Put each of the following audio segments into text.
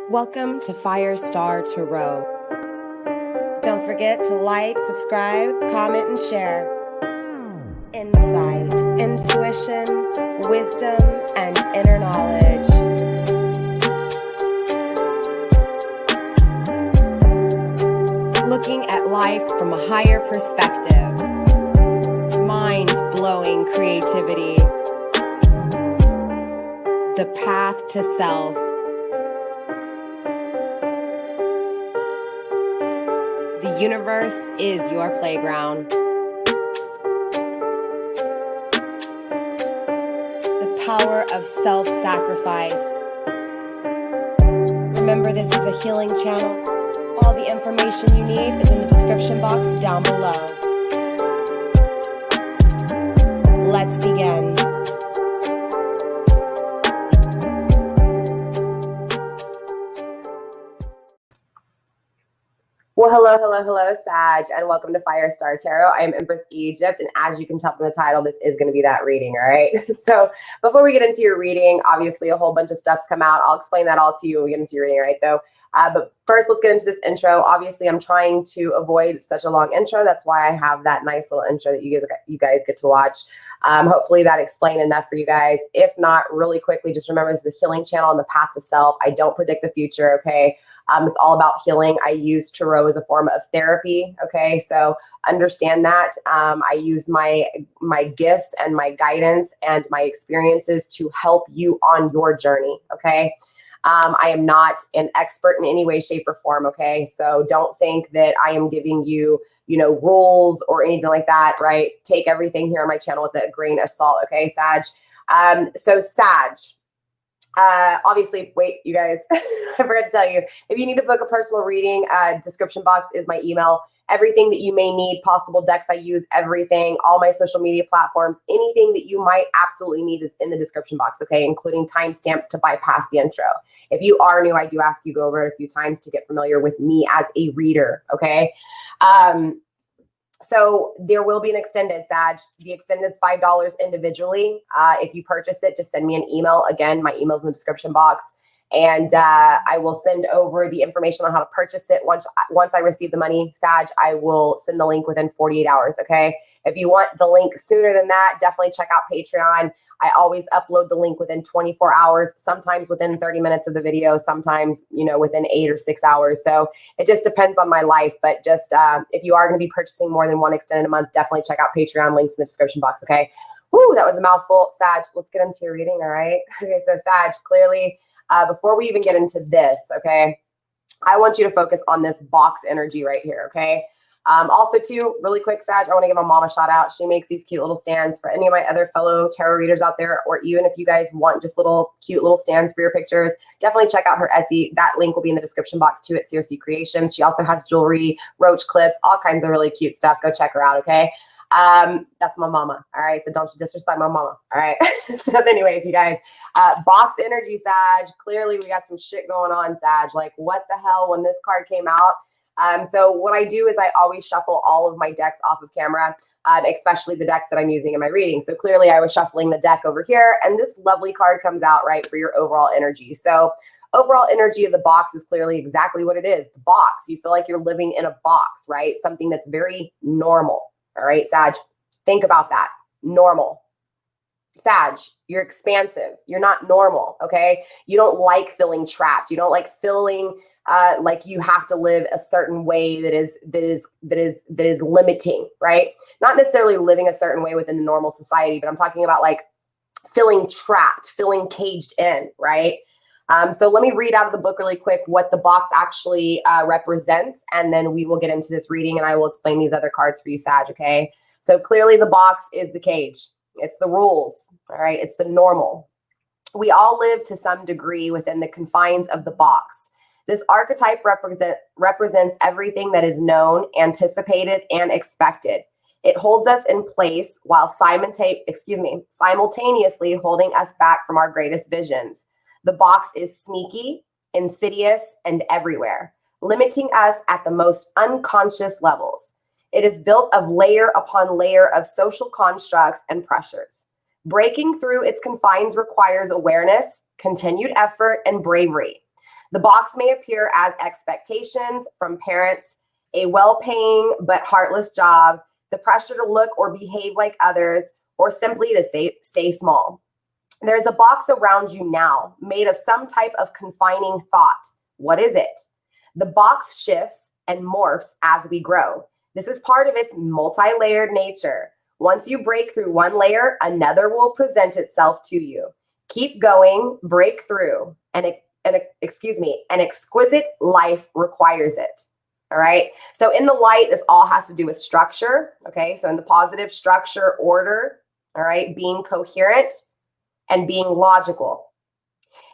Welcome to FireStar Tarot. Don't forget to like, subscribe, comment, and share. Insight, intuition, wisdom, and inner knowledge. Looking at life from a higher perspective. Mind-blowing creativity. The path to self. The universe is your playground. The power of self-sacrifice. Remember, this is a healing channel. All the information you need is in the description box down below. Let's begin. Well, hello, Sag, and welcome to FireStar Tarot. I am Empress Egypt, and as you can tell from the title, this is going to be that reading, all right? So before we get into your reading, obviously a whole bunch of stuff's come out. I'll explain that all to you when we get into your reading, right, though? But first, let's get into this intro. Obviously, I'm trying to avoid such a long intro. That's why I have that nice little intro that you guys get to watch. Hopefully that explained enough for you guys. If not, really quickly, just remember this is a healing channel on the path to self. I don't predict the future, okay? It's all about healing. I use tarot as a form of therapy, okay? So understand that. I use my gifts and my guidance and my experiences to help you on your journey, okay? I am not an expert in any way, shape, or form, okay? So don't think that I am giving you, rules or anything like that, right? Take everything here on my channel with a grain of salt, okay, Sag? So Sag, obviously, wait, you guys, I forgot to tell you, if you need to book a personal reading, description box is my email. Everything that you may need, possible decks I use, everything, all my social media platforms, anything that you might absolutely need is in the description box, okay, including timestamps to bypass the intro. If you are new, I do ask you go over it a few times to get familiar with me as a reader, okay? So there will be an extended, Sag. The extended is $5 individually. If you purchase it, just send me an email. Again, my email's in the description box. And I will send over the information on how to purchase it. Once I receive the money, Sag, I will send the link within 48 hours, okay? If you want the link sooner than that, definitely check out Patreon. I always upload the link within 24 hours, sometimes within 30 minutes of the video, sometimes, within 8 or 6 hours. So it just depends on my life. But just if you are going to be purchasing more than one extended a month, definitely check out Patreon, links in the description box, okay? Whoo, that was a mouthful. Sag, let's get into your reading, all right? Okay, so Sag, clearly, before we even get into this, okay, I want you to focus on this box energy right here, okay? Also, too, really quick, Sag, I want to give my mom a shout out. She makes these cute little stands for any of my other fellow tarot readers out there, or even if you guys want just cute little stands for your pictures, definitely check out her Etsy. That link will be in the description box, too, at CirceCreations. She also has jewelry, roach clips, all kinds of really cute stuff. Go check her out, okay? That's my mama. All right. So don't you disrespect my mama. All right. So anyways, you guys, box energy, Sag, clearly we got some shit going on, Sag. Like what the hell when this card came out? So what I do is I always shuffle all of my decks off of camera, especially the decks that I'm using in my reading. So clearly I was shuffling the deck over here and this lovely card comes out, right, for your overall energy. So overall energy of the box is clearly exactly what it is. The box, you feel like you're living in a box, right? Something that's very normal. All right, Sag, think about that. Normal. Sag, you're expansive. You're not normal, okay? You don't like feeling trapped. You don't like feeling like you have to live a certain way that is limiting, right? Not necessarily living a certain way within the normal society, but I'm talking about like feeling trapped, feeling caged in, right? So let me read out of the book really quick what the box actually represents, and then we will get into this reading and I will explain these other cards for you, Sag, okay? So clearly the box is the cage. It's the rules, all right? It's the normal. We all live to some degree within the confines of the box. This archetype represents everything that is known, anticipated, and expected. It holds us in place while simultaneously holding us back from our greatest visions. The box is sneaky, insidious, and everywhere, limiting us at the most unconscious levels. It is built of layer upon layer of social constructs and pressures. Breaking through its confines requires awareness, continued effort, and bravery. The box may appear as expectations from parents, a well-paying but heartless job, the pressure to look or behave like others, or simply to stay small. There's a box around you now made of some type of confining thought. What is it? The box shifts and morphs as we grow. This is part of its multi-layered nature. Once you break through one layer, another will present itself to you. Keep going, break through, and an exquisite life requires it. All right. So in the light, this all has to do with structure. Okay. So in the positive, structure, order. All right. Being coherent and being logical.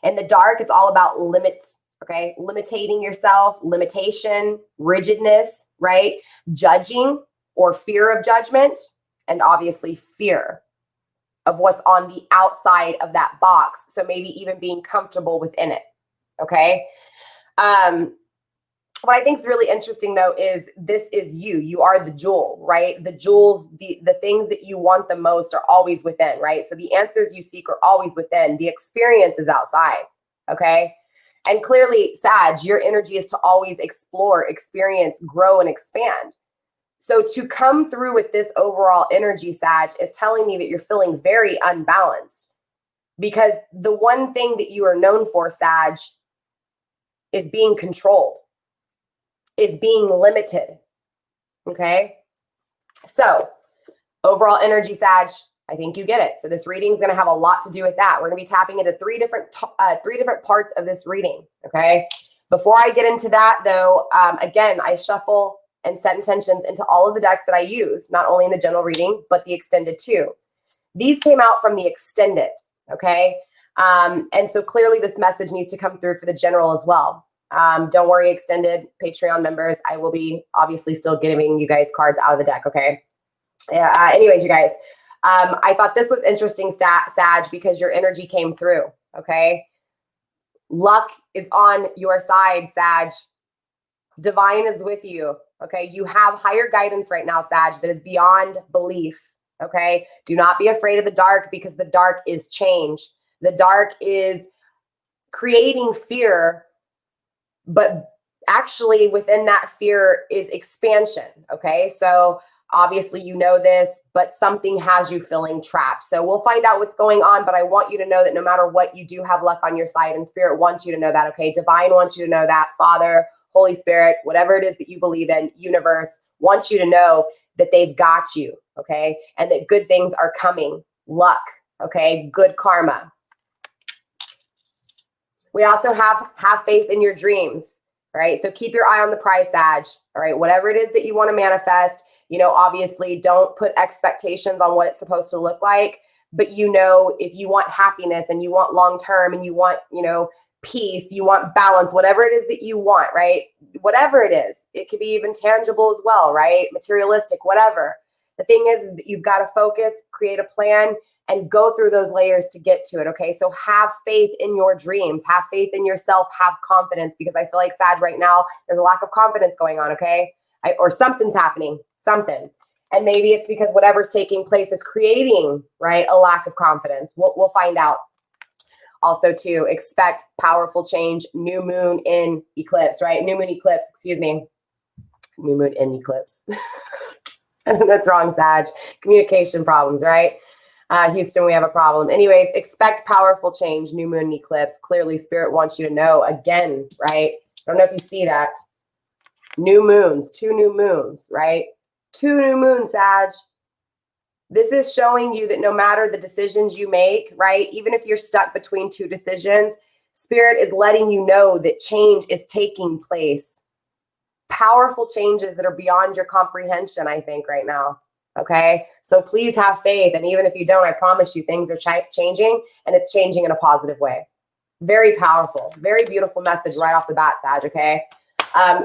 In the dark, it's all about limits. Okay. Limiting yourself, limitation, rigidness, right? Judging or fear of judgment, and obviously fear of what's on the outside of that box. So maybe even being comfortable within it. Okay. What I think is really interesting though is this is you. You are the jewel, right? The jewels, the things that you want the most are always within, right? So the answers you seek are always within. The experience is outside, okay? And clearly, Sag, your energy is to always explore, experience, grow, and expand. So to come through with this overall energy, Sag, is telling me that you're feeling very unbalanced, because the one thing that you are known for, Sag, is being controlled, is being limited. Okay. So overall energy, Sag, I think you get it. So this reading is going to have a lot to do with that. We're going to be tapping into three different parts of this reading. Okay. Before I get into that though, again, I shuffle and set intentions into all of the decks that I use, not only in the general reading, but the extended too. These came out from the extended. Okay. And so clearly this message needs to come through for the general as well. Don't worry, extended Patreon members, I will be obviously still giving you guys cards out of the deck, okay? Anyways, you guys, I thought this was interesting, Sag, because your energy came through, okay? Luck is on your side, Sag. Divine is with you, okay? You have higher guidance right now, Sag, that is beyond belief, okay? Do not be afraid of the dark, because the dark is change. The dark is creating fear, but actually within that fear is expansion. Okay. So obviously you know this, but something has you feeling trapped. So we'll find out what's going on, but I want you to know that no matter what, you do have luck on your side, and Spirit wants you to know that. Okay. Divine wants you to know that. Father, Holy Spirit, whatever it is that you believe in, universe wants you to know that they've got you. Okay. And that good things are coming. Luck. Okay. Good karma. We also have faith in your dreams, right? So keep your eye on the prize, Sag, all right? Whatever it is that you want to manifest, you know, obviously don't put expectations on what it's supposed to look like, but you know, if you want happiness and you want long-term and you want, you know, peace, you want balance, whatever it is that you want, right? Whatever it is, it could be even tangible as well, right? Materialistic, whatever. The thing is that you've got to focus, create a plan, and go through those layers to get to it, okay? So have faith in your dreams. Have faith in yourself. Have confidence, because I feel like, Sag, right now, there's a lack of confidence going on, okay? Or something's happening, something. And maybe it's because whatever's taking place is creating, right, a lack of confidence. We'll find out. Also, too, expect powerful change. New moon in eclipse, right? New moon eclipse, excuse me. New moon in eclipse. That's wrong, Sag. Communication problems, right? Houston, we have a problem. Anyways, expect powerful change, new moon eclipse. Clearly, Spirit wants you to know again, right? I don't know if you see that. New moons, 2 new moons, right? 2 new moons, Sag. This is showing you that no matter the decisions you make, right? Even if you're stuck between 2 decisions, Spirit is letting you know that change is taking place. Powerful changes that are beyond your comprehension, I think, right now. Okay, so please have faith. And even if you don't, I promise you things are changing, and it's changing in a positive way. Very powerful, very beautiful message right off the bat, Sag, okay?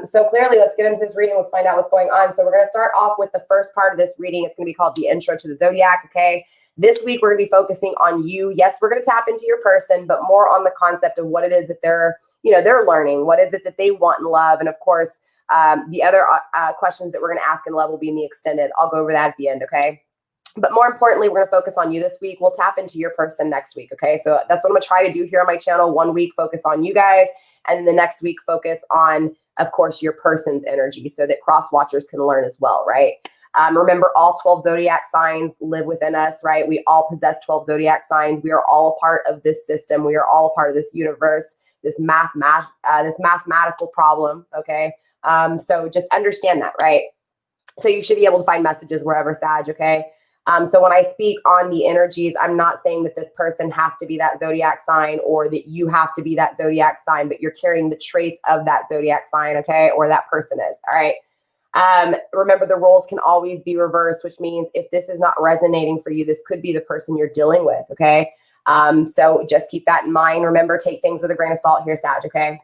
So clearly, let's get into this reading. Let's find out what's going on. So we're going to start off with the first part of this reading. It's going to be called the Intro to the Zodiac, okay? This week, we're going to be focusing on you. Yes, we're going to tap into your person, but more on the concept of what it is that they're learning. What is it that they want in love? And of course, the other questions that we're going to ask in love will be in the extended. I'll go over that at the end, okay? But more importantly, we're going to focus on you this week. We'll tap into your person next week, okay? So that's what I'm going to try to do here on my channel. 1 week, focus on you guys. And the next week, focus on, of course, your person's energy so that cross watchers can learn as well, right? Remember, all 12 zodiac signs live within us, right? We all possess 12 zodiac signs. We are all a part of this system. We are all a part of this universe, this mathematical problem, okay? So just understand that, right? So you should be able to find messages wherever, Sag, okay? So when I speak on the energies, I'm not saying that this person has to be that zodiac sign or that you have to be that zodiac sign, but you're carrying the traits of that zodiac sign, okay? Or that person is, all right? Remember, the roles can always be reversed, which means if this is not resonating for you, this could be the person you're dealing with, okay? So just keep that in mind. Remember, take things with a grain of salt here, Sag, okay?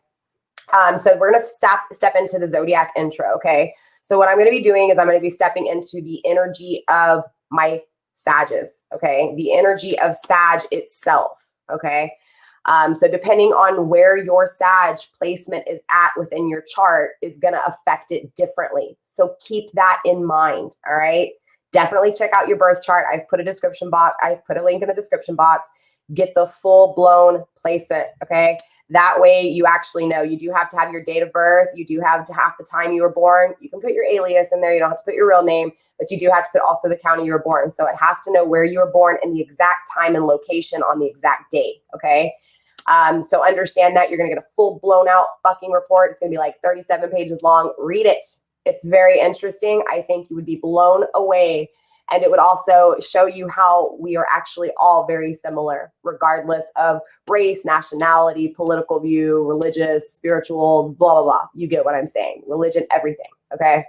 So we're going to step into the zodiac intro, okay? So what I'm going to be doing is I'm going to be stepping into the energy of my Sages, okay? The energy of Sag itself, okay? So depending on where your Sag placement is at within your chart is going to affect it differently. So keep that in mind, all right? Definitely check out your birth chart. I've put a link in the description box. Get the full-blown placement, okay? That way you actually know. You do have to have your date of birth. You do have to have the time you were born. You can put your alias in there. You don't have to put your real name, but you do have to put also the county you were born. So it has to know where you were born and the exact time and location on the exact date, okay? So understand that you're going to get a full blown out fucking report. It's going to be like 37 pages long. Read it. It's very interesting. I think you would be blown away. And it would also show you how we are actually all very similar, regardless of race, nationality, political view, religious, spiritual, blah, blah, blah. You get what I'm saying. Religion, everything. Okay.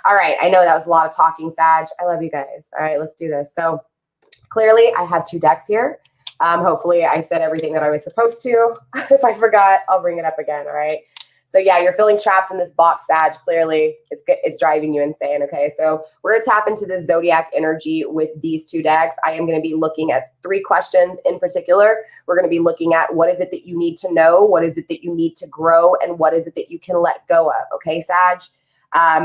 All right. I know that was a lot of talking, Sag. I love you guys. All right, let's do this. So clearly I have 2 decks here. Hopefully I said everything that I was supposed to. If I forgot, I'll bring it up again. All right. So yeah, you're feeling trapped in this box, Sag. Clearly, it's driving you insane. Okay, so we're gonna tap into the zodiac energy with these 2 decks. I am gonna be looking at 3 questions in particular. We're gonna be looking at what is it that you need to know, what is it that you need to grow, and what is it that you can let go of. Okay, Sag.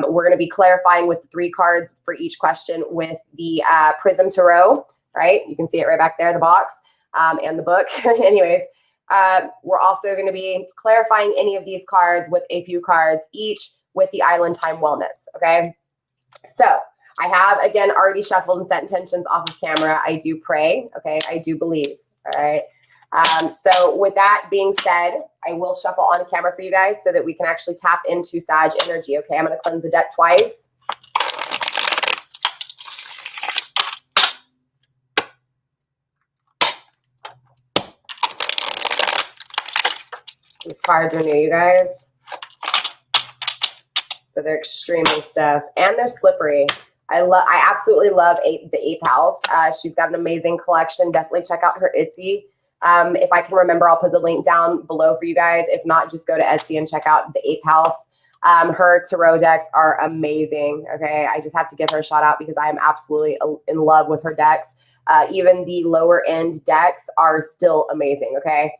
We're gonna be clarifying with the 3 cards for each question with the Prism Tarot. Right, you can see it right back there, the box and the book. Anyways. We're also going to be clarifying any of these cards with a few cards each with the Island Time Wellness, okay? So I have, again, already shuffled and set intentions off of camera. I do pray, okay? I do believe, all right? So with that being said, I will shuffle on camera for you guys so that we can actually tap into Sag energy, okay? I'm going to cleanse the deck twice. These cards are new, you guys. So they're extremely stuff, and they're slippery. I absolutely love the 8th house. She's got an amazing collection. Definitely check out her Etsy. If I can remember, I'll put the link down below for you guys. If not, just go to Etsy and check out the 8th house. Her tarot decks are amazing. Okay, I just have to give her a shout out because I am absolutely in love with her decks. Even the lower end decks are still amazing. Okay.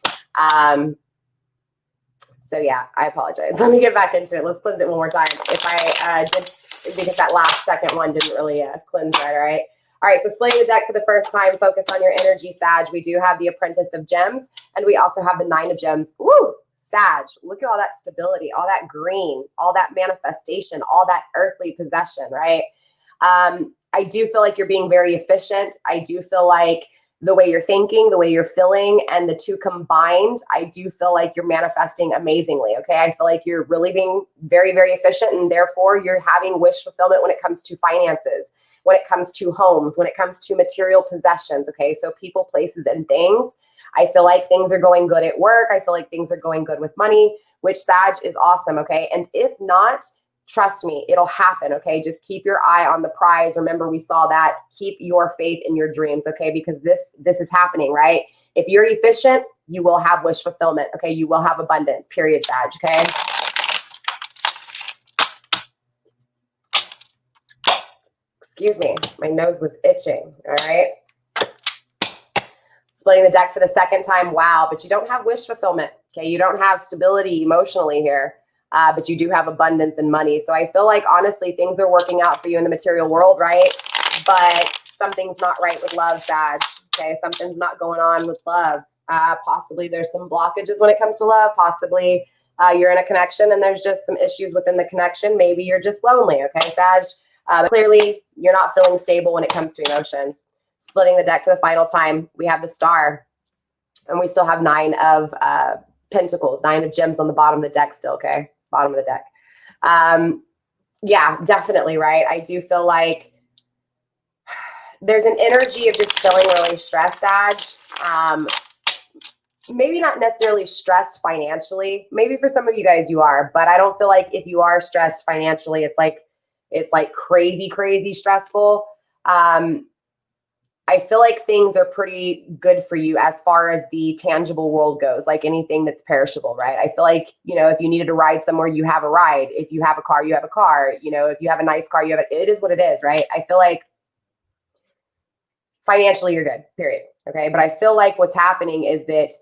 So yeah, I apologize. Let me get back into it. Let's cleanse it one more time. If I did, because that last second one didn't really cleanse right, all right? All right, so splitting the deck for the first time, focused on your energy, Sag. We do have the Apprentice of Gems, and we also have the 9 of Gems. Woo! Sag, look at all that stability, all that green, all that manifestation, all that earthly possession, right? I do feel like you're being very efficient. I do feel like the way you're thinking, the way you're feeling, and the 2 combined, I do feel like you're manifesting amazingly, okay? I feel like you're really being very, very efficient, and therefore you're having wish fulfillment when it comes to finances, when it comes to homes, when it comes to material possessions, okay? So people, places, and things. I feel like things are going good at work. I feel like things are going good with money, which Sag is awesome, okay? And if not, trust me, it'll happen, okay? Just keep your eye on the prize. Remember, we saw that. Keep your faith in your dreams, okay? Because this is happening, right? If you're efficient, you will have wish fulfillment, okay? You will have abundance, period, Sag, okay? Excuse me, my nose was itching, all right? Splitting the deck for the second time, wow, but you don't have wish fulfillment, okay? You don't have stability emotionally here. But you do have abundance and money. So I feel like, honestly, things are working out for you in the material world, right? But something's not right with love, Sag. Okay, something's not going on with love. Possibly there's some blockages when it comes to love. Possibly You're in a connection and there's just some issues within the connection. Maybe you're just lonely, okay, Sag? But clearly, you're not feeling stable when it comes to emotions. Splitting the deck for the final time, we have the Star. And we still have 9 of Pentacles, 9 of Gems on the bottom of the deck still, okay? Bottom of the deck. Yeah, definitely, right? I do feel like there's an energy of just feeling really stressed, Sag. Maybe not necessarily stressed financially. Maybe for some of you guys you are, but I don't feel like if you are stressed financially, it's like crazy stressful. I feel like things are pretty good for you as far as the tangible world goes, like anything that's perishable, right? I feel like, you know, if you needed to ride somewhere, you have a ride. If you have a car, you have a car. You know, if you have a nice car, you have it. It is what it is, right? I feel like financially you're good, period. Okay. But I feel like what's happening is that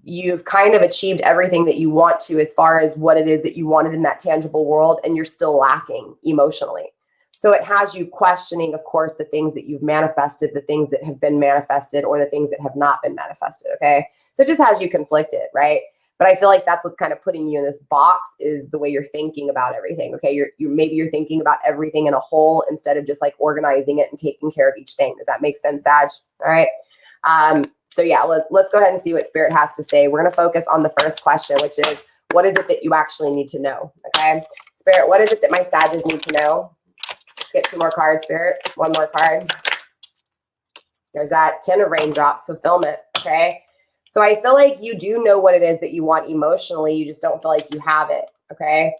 you've kind of achieved everything that you want to as far as what it is that you wanted in that tangible world, and you're still lacking emotionally. So it has you questioning, of course, the things that you've manifested, the things that have been manifested, or the things that have not been manifested, okay? So it just has you conflicted, right? But I feel like that's what's kind of putting you in this box, is the way you're thinking about everything, okay? Maybe you're thinking about everything in a whole instead of just like organizing it and taking care of each thing. Does that make sense, Sag? All right. So yeah, let's go ahead and see what Spirit has to say. We're going to focus on the first question, which is, what is it that you actually need to know, okay? Spirit, what is it that my Sages need to know? Let's get 2 more cards, Spirit. 1 more card. There's that 10 of Raindrops, fulfillment, okay? So I feel like you do know what it is that you want emotionally. You just don't feel like you have it, okay?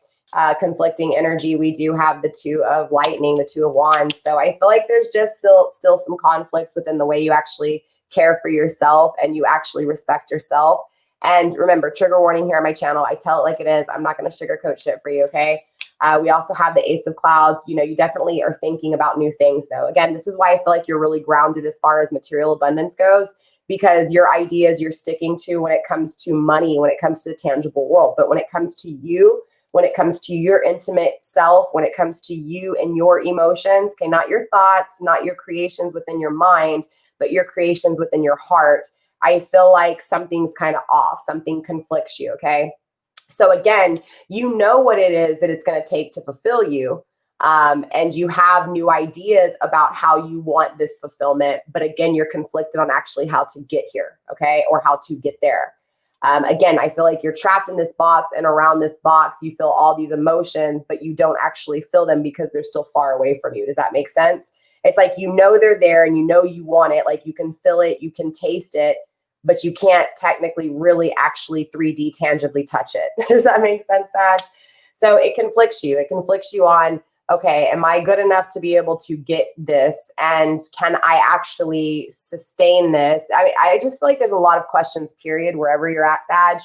Conflicting energy. We do have the 2 of Lightning, the 2 of Wands. So I feel like there's just still some conflicts within the way you actually care for yourself and you actually respect yourself. And remember, trigger warning here on my channel. I tell it like it is. I'm not going to sugarcoat shit for you, okay? We also have the Ace of Clouds. You know, you definitely are thinking about new things, though. Again, this is why I feel like you're really grounded as far as material abundance goes, because your ideas you're sticking to when it comes to money, when it comes to the tangible world. But when it comes to you, when it comes to your intimate self, when it comes to you and your emotions, okay, not your thoughts, not your creations within your mind, but your creations within your heart, I feel like something's kind of off. Something conflicts you, okay? So again, you know what it is that it's going to take to fulfill you. And you have new ideas about how you want this fulfillment. But again, you're conflicted on actually how to get here, okay? Or how to get there. Again, I feel like you're trapped in this box, and around this box, you feel all these emotions, but you don't actually feel them because they're still far away from you. Does that make sense? It's like, you know, they're there and you know you want it. Like, you can feel it, you can taste it, but you can't technically really actually 3D tangibly touch it. Does that make sense, Sag? So it conflicts you. It conflicts you on, okay, am I good enough to be able to get this? And can I actually sustain this? I mean, I just feel like there's a lot of questions, period, wherever you're at, Sag.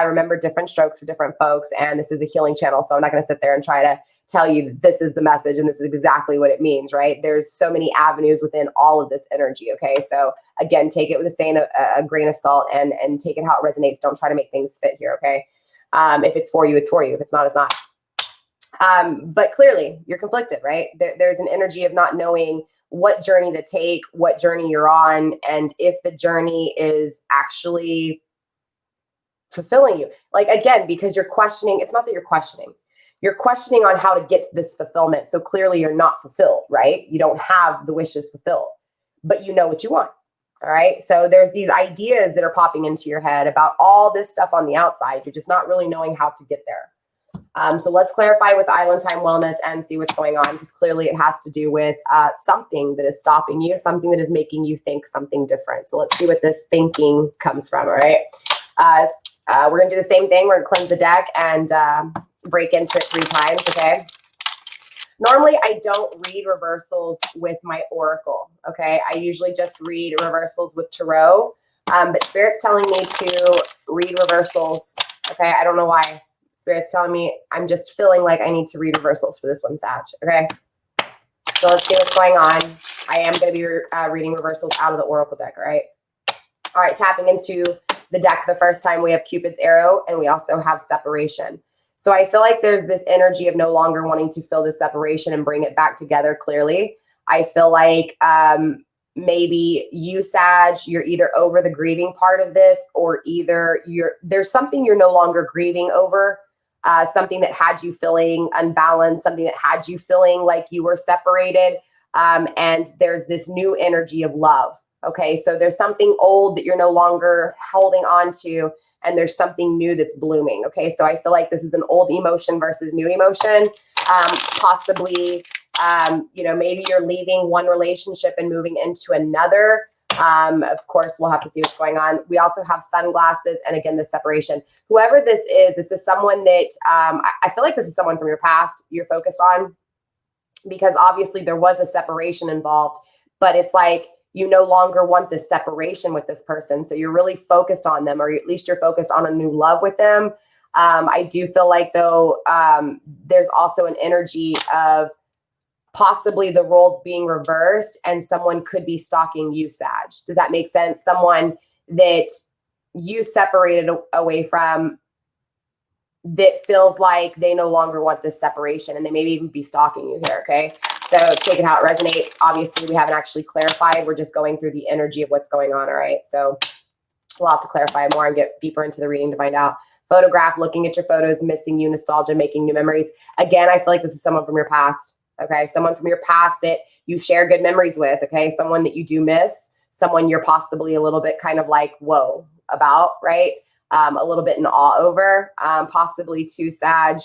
Remember, different strokes for different folks. And this is a healing channel, so I'm not going to sit there and try to tell you that this is the message and this is exactly what it means, right? There's so many avenues within all of this energy, okay? So again, take it with a grain of salt, and take it how it resonates. Don't try to make things fit here, okay? If it's for you, it's for you. If it's not, it's not. But clearly you're conflicted, right? There's an energy of not knowing what journey to take, what journey you're on, and if the journey is actually fulfilling you. Like, again, because you're questioning, it's not that you're questioning. You're questioning on how to get to this fulfillment. So clearly you're not fulfilled, right? You don't have the wishes fulfilled, but you know what you want. All right. So there's these ideas that are popping into your head about all this stuff on the outside. You're just not really knowing how to get there. So let's clarify with Island Time Wellness and see what's going on, because clearly it has to do with something that is stopping you, something that is making you think something different. So let's see what this thinking comes from. All right. We're going to do the same thing. We're going to cleanse the deck and break into it 3 times, okay? Normally, I don't read reversals with my Oracle, okay? I usually just read reversals with Tarot, but Spirit's telling me to read reversals, okay? I don't know why. Spirit's telling me, I'm just feeling like I need to read reversals for this one, Sag, okay? So let's see what's going on. I am going to be reading reversals out of the Oracle deck, all right? All right, tapping into the deck for the first time, we have Cupid's arrow, and we also have separation. So I feel like there's this energy of no longer wanting to feel the separation and bring it back together clearly. I feel like maybe you, Sag, you're either over the grieving part of this, or either there's something you're no longer grieving over. something that had you feeling unbalanced, something that had you feeling like you were separated. And there's this new energy of love. Okay, so there's something old that you're no longer holding on to, and there's something new that's blooming. Okay, so I feel like this is an old emotion versus new emotion. Possibly, you know, maybe you're leaving one relationship and moving into another. Of course, we'll have to see what's going on. We also have sunglasses, and again, the separation. Whoever this is someone that I feel like this is someone from your past you're focused on, because obviously there was a separation involved, but it's like you no longer want this separation with this person. So you're really focused on them, or at least you're focused on a new love with them. I do feel like, though, there's also an energy of possibly the roles being reversed, and someone could be stalking you, Sag. Does that make sense? Someone that you separated away from, that feels like they no longer want this separation, and they maybe even be stalking you here. Okay, so take it how it resonates. Obviously, we haven't actually clarified. We're just going through the energy of what's going on. All right, so we'll have to clarify more and get deeper into the reading to find out. Photograph, looking at your photos, missing you, nostalgia, making new memories. Again, I feel like this is someone from your past. Okay, someone from your past that you share good memories with. Okay, someone that you do miss, someone you're possibly a little bit kind of like, whoa, about, right? A little bit in awe over, possibly too, Sag.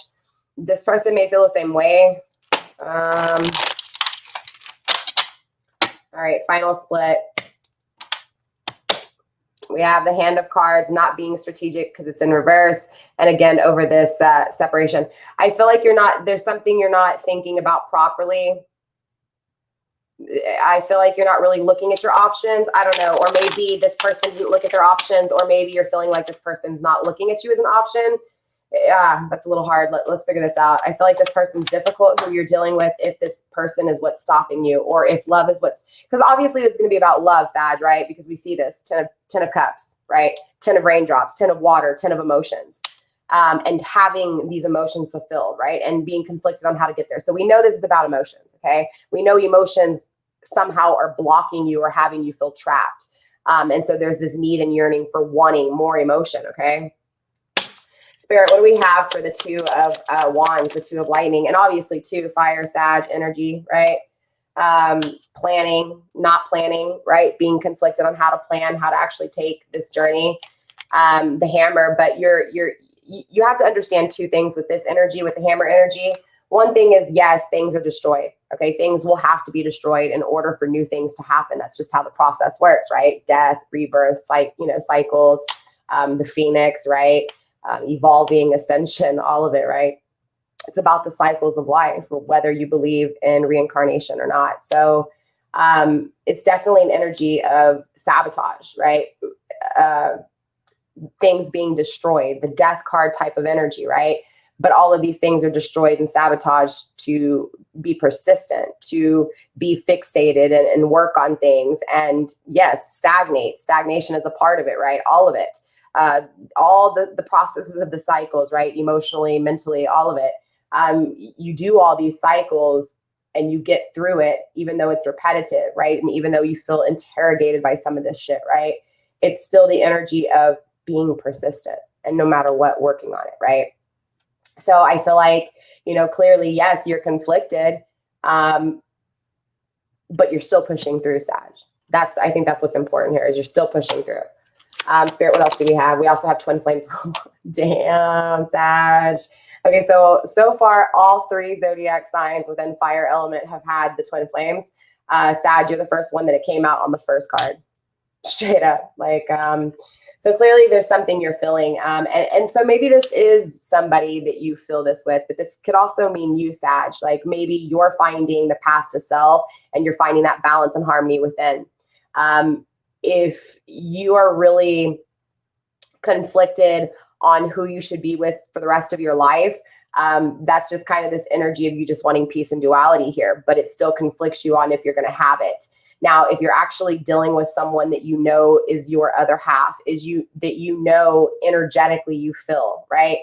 This person may feel the same way. All right, final split. We have the Hand of Cards, not being strategic because it's in reverse. And again, over this separation. I feel like there's something you're not thinking about properly. I feel like you're not really looking at your options. I don't know. Or maybe this person didn't look at their options, or maybe you're feeling like this person's not looking at you as an option. Yeah, that's a little hard. Let's figure this out. I feel like this person's difficult who you're dealing with, if this person is what's stopping you, or if love is because obviously this is going to be about love, Sag, right? Because we see this 10 of cups, right? 10 of raindrops, 10 of water, 10 of emotions, and having these emotions fulfilled, right? And being conflicted on how to get there. So we know this is about emotions, okay? We know emotions somehow are blocking you or having you feel trapped. And so there's this need and yearning for wanting more emotion, okay? Spirit, what do we have for the Two of Wands, the Two of Lightning, and obviously too, fire, Sag energy, right? Planning, not planning, right? Being conflicted on how to plan, how to actually take this journey. The Hammer, but you have to understand two things with this energy, with the Hammer energy. One thing is, yes, things are destroyed. Okay, things will have to be destroyed in order for new things to happen. That's just how the process works, right? Death, rebirth, cycles, the Phoenix, right? Evolving, ascension, all of it, right? It's about the cycles of life, whether you believe in reincarnation or not. So it's definitely an energy of sabotage, right? Things being destroyed, the Death card type of energy, right? But all of these things are destroyed and sabotaged to be persistent, to be fixated and work on things. And yes, stagnation is a part of it, right? All of it. All the processes of the cycles, right? Emotionally, mentally, all of it. You do all these cycles and you get through it, even though it's repetitive, right? And even though you feel interrogated by some of this shit, right? It's still the energy of being persistent and no matter what, working on it, right? So I feel like, clearly, yes, you're conflicted, but you're still pushing through, Sag. I think that's what's important here, is you're still pushing through. Spirit, what else do we have? We also have twin flames. Damn, Sag. Okay, so far, all three zodiac signs within fire element have had the twin flames. Sag, you're the first one that it came out on the first card. Straight up. So clearly there's something you're feeling. And so maybe this is somebody that you feel this with, but this could also mean you, Sag. Like maybe you're finding the path to self and you're finding that balance and harmony within. If you are really conflicted on who you should be with for the rest of your life, that's just kind of this energy of you just wanting peace and duality here, but it still conflicts you on if you're going to have it. Now, if you're actually dealing with someone that is your other half, energetically you feel, right?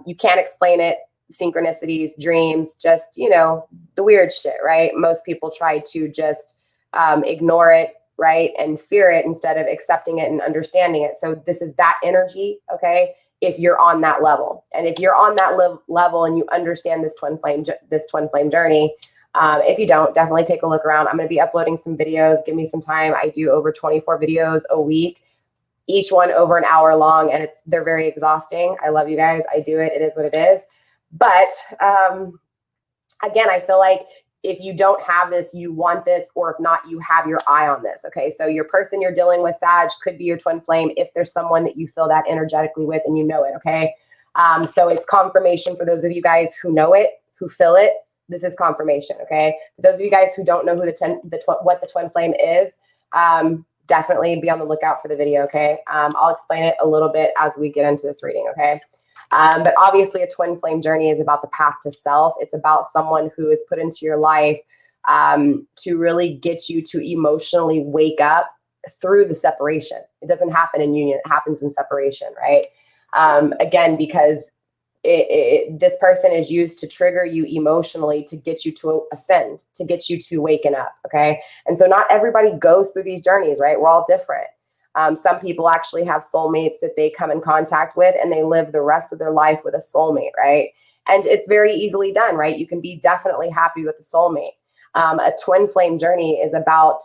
You can't explain it, synchronicities, dreams, just, the weird shit, right? Most people try to just ignore it, right? And fear it instead of accepting it and understanding it. So this is that energy, okay? if you're on that level. And if you're on that level and you understand this twin flame journey, if you don't, definitely take a look around. I'm going to be uploading some videos. Give me some time. I do over 24 videos a week, each one over an hour long, and they're very exhausting. I love you guys. I do it. It is what it is. But again, I feel like if you don't have this, you want this, or if not, you have your eye on this. Okay. So your person you're dealing with, Sag, could be your twin flame if there's someone that you feel that energetically with and you know it. Okay. So it's confirmation for those of you guys who know it, who feel it. This is confirmation. Okay. For those of you guys who don't know who what the twin flame is, definitely be on the lookout for the video. Okay. I'll explain it a little bit as we get into this reading. Okay. But obviously a twin flame journey is about the path to self. It's about someone who is put into your life to really get you to emotionally wake up through the separation. It doesn't happen in union. It happens in separation, right? Again, because this person is used to trigger you emotionally to get you to ascend, to get you to waken up, okay? And so not everybody goes through these journeys, right? We're all different. Some people actually have soulmates that they come in contact with and they live the rest of their life with a soulmate, right? And it's very easily done, right? You can be definitely happy with a soulmate. A twin flame journey is about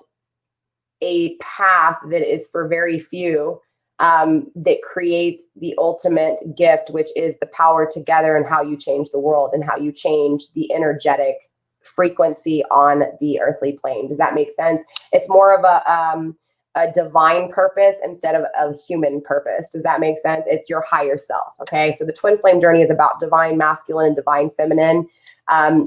a path that is for very few, that creates the ultimate gift, which is the power together and how you change the world and how you change the energetic frequency on the earthly plane. Does that make sense? It's more of a divine purpose instead of a human purpose. Does that make sense? It's your higher self. Okay. So the twin flame journey is about divine masculine and divine feminine,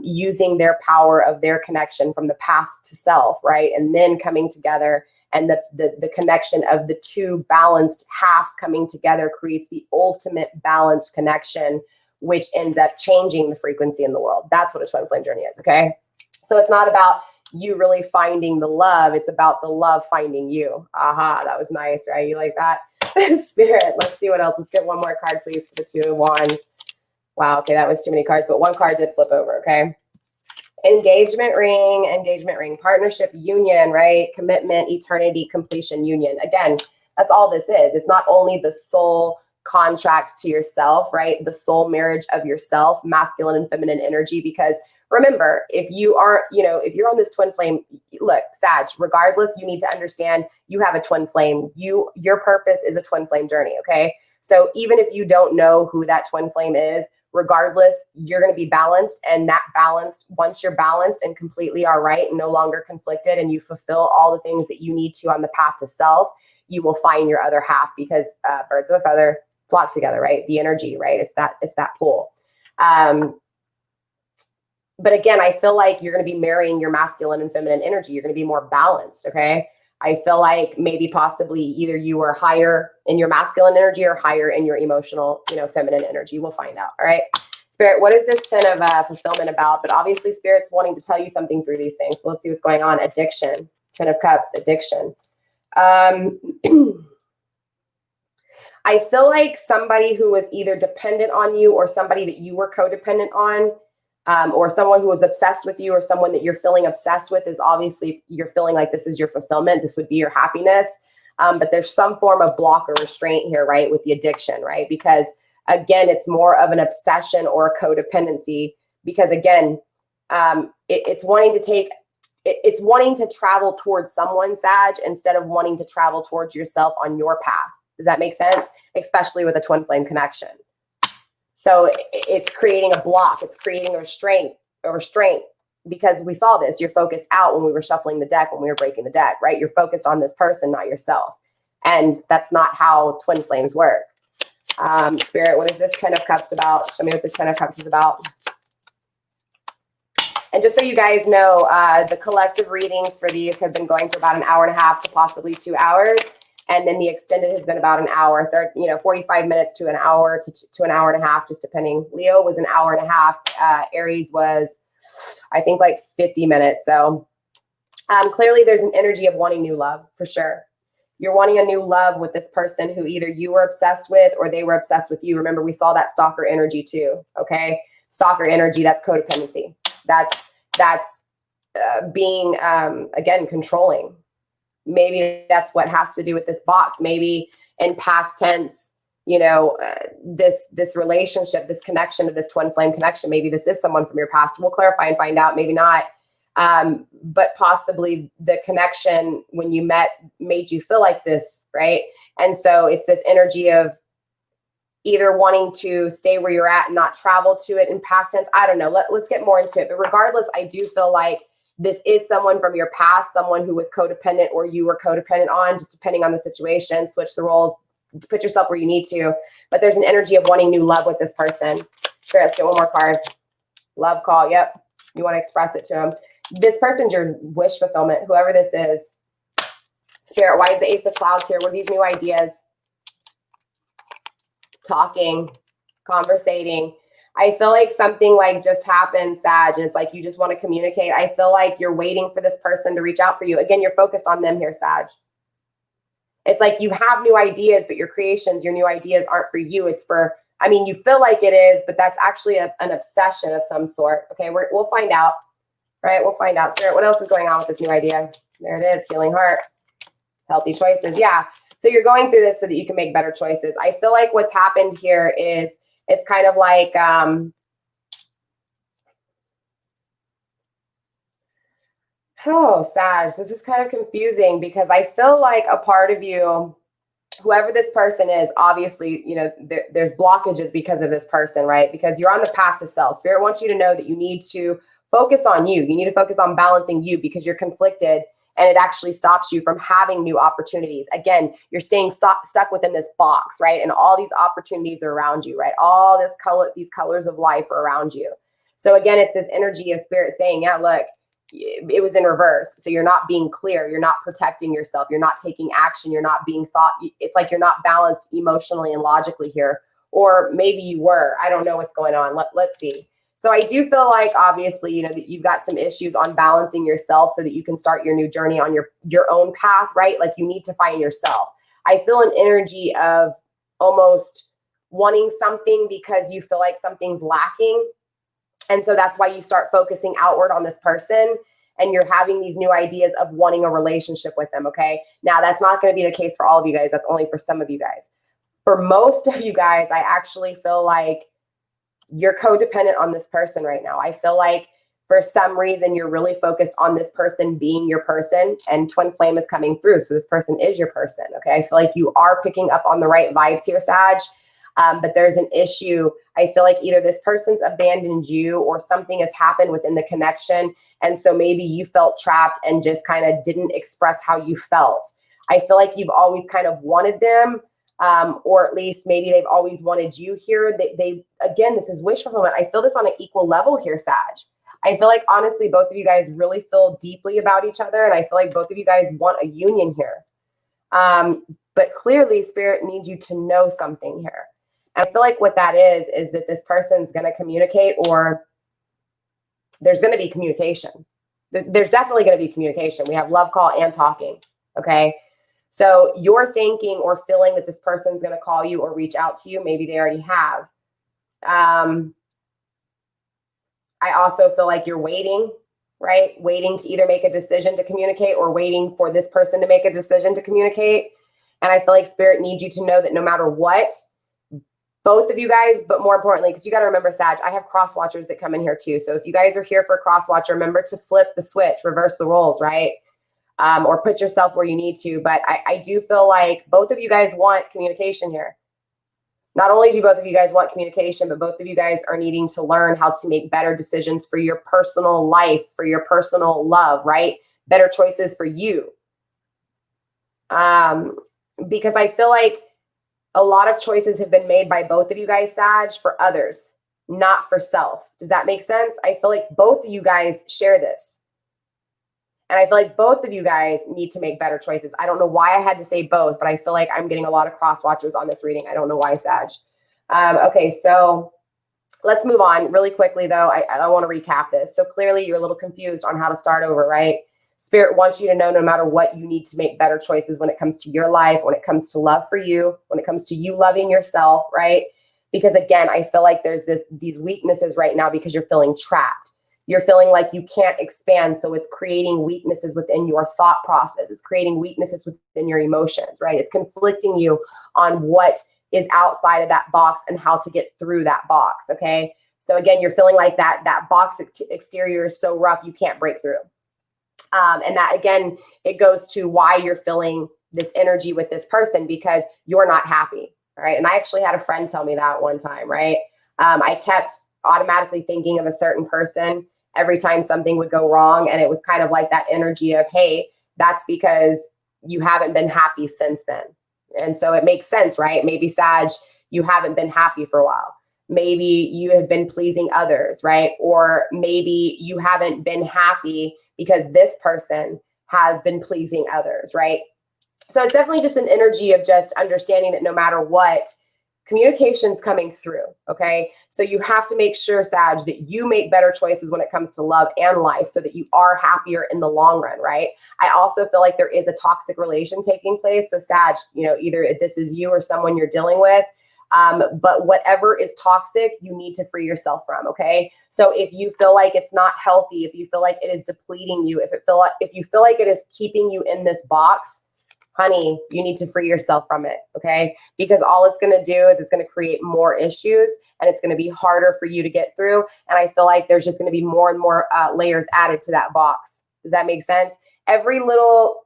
using their power of their connection from the past to self, right? And then coming together, and the connection of the two balanced halves coming together creates the ultimate balanced connection, which ends up changing the frequency in the world. That's what a twin flame journey is. Okay. So it's not about you really finding the love. It's about the love finding you. Aha, that was nice, right? You like that? Spirit, let's see what else. Let's get one more card, please, for the Two of Wands. Wow, okay, that was too many cards, but one card did flip over, okay? Engagement ring, partnership, union, right? Commitment, eternity, completion, union. Again, that's all this is. It's not only the soul contract to yourself, right? The soul marriage of yourself, masculine and feminine energy, because remember, if you are, if you're on this twin flame, look, Sag, regardless, you need to understand you have a twin flame. Your purpose is a twin flame journey, okay? So even if you don't know who that twin flame is, regardless, you're going to be balanced, and that balanced, once you're balanced and completely all right and no longer conflicted, and you fulfill all the things that you need to on the path to self, you will find your other half, because birds of a feather flock together, right? The energy, right? It's that pull. But again, I feel like you're going to be marrying your masculine and feminine energy. You're going to be more balanced, okay? I feel like maybe possibly either you are higher in your masculine energy or higher in your emotional, feminine energy. We'll find out, all right? Spirit, what is this 10 of fulfillment about? But obviously, Spirit's wanting to tell you something through these things. So let's see what's going on. Addiction, 10 of Cups, addiction. I feel like somebody who was either dependent on you or somebody that you were codependent on, or someone who was obsessed with you, or someone that you're feeling obsessed with, is obviously you're feeling like this is your fulfillment. This would be your happiness. But there's some form of block or restraint here, right? With the addiction, right? Because again, it's more of an obsession or a codependency, because again, it's wanting to travel towards someone, Sag, instead of wanting to travel towards yourself on your path. Does that make sense? Especially with a twin flame connection. So it's creating a block. It's creating a restraint, because we saw this. You're focused out when we were shuffling the deck, when we were breaking the deck, right? You're focused on this person, not yourself. And that's not how twin flames work. Spirit, what is this 10 of Cups about? Show me what this 10 of Cups is about. And just so you guys know, the collective readings for these have been going for about an hour and a half to possibly 2 hours. And then the extended has been about an hour, 45 minutes to an hour to an hour and a half, just depending. Leo was an hour and a half. Aries was, I think, like 50 minutes. So clearly there's an energy of wanting new love, for sure. You're wanting a new love with this person who either you were obsessed with or they were obsessed with you. Remember, we saw that stalker energy too, okay? Stalker energy, that's codependency. That's being, again, controlling. Maybe that's what has to do with this box. Maybe in past tense, you know, this relationship, this connection to this twin flame connection. Maybe this is someone from your past. We'll clarify and find out, maybe not. But possibly the connection when you met made you feel like this, right? And so it's this energy of either wanting to stay where you're at and not travel to it in past tense. I don't know. Let's get more into it. But regardless, I do feel like this is someone from your past, someone who was codependent or you were codependent on, just depending on the situation. Switch the roles, put yourself where you need to. But there's an energy of wanting new love with this person. Sure, let's get one more card. Love call. Yep. You want to express it to them. This person's your wish fulfillment, whoever this is. Spirit, why is the Ace of Clouds here? What are these new ideas? Talking, conversating. I feel like something like just happened, Sag, and it's like you just want to communicate. I feel like you're waiting for this person to reach out for you. Again, you're focused on them here, Sag. It's like you have new ideas, but your creations, your new ideas aren't for you. It's for, I mean, you feel like it is, but that's actually an obsession of some sort. Okay, we'll find out. Right, we'll find out. Spirit, what else is going on with this new idea? There it is, healing heart, healthy choices. Yeah, so you're going through this so that you can make better choices. I feel like what's happened here is it's kind of like, oh, Sag, this is kind of confusing because I feel like a part of you, whoever this person is, obviously, you know, there's blockages because of this person, right? Because you're on the path to self. Spirit wants you to know that you need to focus on you. You need to focus on balancing you because you're conflicted and it actually stops you from having new opportunities. Again, you're staying stuck within this box, right? And all these opportunities are around you, right? All these colors of life are around you. So again, it's this energy of Spirit saying, yeah, look, it was in reverse. So you're not being clear. You're not protecting yourself. You're not taking action. You're not being thought. It's like you're not balanced emotionally and logically here. Or maybe you were. I don't know what's going on. Let's see. So I do feel like, obviously, you know, that you've got some issues on balancing yourself so that you can start your new journey on your own path, right? Like you need to find yourself. I feel an energy of almost wanting something because you feel like something's lacking. And so that's why you start focusing outward on this person and you're having these new ideas of wanting a relationship with them, okay? Now, that's not going to be the case for all of you guys. That's only for some of you guys. For most of you guys, I actually feel like you're codependent on this person right now. I feel like for some reason, you're really focused on this person being your person and twin flame is coming through. So this person is your person, okay? I feel like you are picking up on the right vibes here, Sag. But there's an issue. I feel like either this person's abandoned you or something has happened within the connection. And so maybe you felt trapped and just kind of didn't express how you felt. I feel like you've always kind of wanted them. Or at least maybe they've always wanted you here. They again, this is wish fulfillment. I feel this on an equal level here, Sag. I feel like, honestly, both of you guys really feel deeply about each other. And I feel like both of you guys want a union here. But clearly, Spirit needs you to know something here. And I feel like what that is that this person's going to communicate, or there's going to be communication. There's definitely going to be communication. We have love call and talking, okay? So you're thinking or feeling that this person's going to call you or reach out to you. Maybe they already have. I also feel like you're waiting, right? Waiting to either make a decision to communicate or waiting for this person to make a decision to communicate. And I feel like Spirit needs you to know that no matter what, both of you guys, but more importantly, because you got to remember, Sag, I have cross watchers that come in here too. So if you guys are here for a cross watcher, remember to flip the switch, reverse the roles, right? Or put yourself where you need to. But I do feel like both of you guys want communication here. Not only do both of you guys want communication, but both of you guys are needing to learn how to make better decisions for your personal life, for your personal love, right? Better choices for you. Because I feel like a lot of choices have been made by both of you guys, Sag, for others, not for self. Does that make sense? I feel like both of you guys share this. And I feel like both of you guys need to make better choices. I don't know why I had to say both, but I feel like I'm getting a lot of cross watchers on this reading. I don't know why, Sag. Okay, so let's move on really quickly, though. I want to recap this. So clearly you're a little confused on how to start over, right? Spirit wants you to know no matter what, you need to make better choices when it comes to your life, when it comes to love for you, when it comes to you loving yourself, right? Because again, I feel like there's these weaknesses right now because you're feeling trapped. You're feeling like you can't expand. So it's creating weaknesses within your thought process. It's creating weaknesses within your emotions, right? It's conflicting you on what is outside of that box and how to get through that box. Okay. So again, you're feeling like that box exterior is so rough, you can't break through. And that, again, it goes to why you're feeling this energy with this person, because you're not happy. All right. And I actually had a friend tell me that one time, right? I kept automatically thinking of a certain person every time something would go wrong. And it was kind of like that energy of, hey, that's because you haven't been happy since then. And so it makes sense, right? Maybe Sag, you haven't been happy for a while. Maybe you have been pleasing others, right? Or maybe you haven't been happy because this person has been pleasing others, right? So it's definitely just an energy of just understanding that no matter what, communication's coming through, okay? So you have to make sure, Sag, that you make better choices when it comes to love and life so that you are happier in the long run, right? I also feel like there is a toxic relation taking place. So Sag, you know, either this is you or someone you're dealing with, but whatever is toxic, you need to free yourself from, okay? So if you feel like it's not healthy, if you feel like it is depleting you, if you feel like it is keeping you in this box, honey, you need to free yourself from it, okay? Because all it's going to do is it's going to create more issues, and it's going to be harder for you to get through. And I feel like there's just going to be more and more layers added to that box. Does that make sense? Every little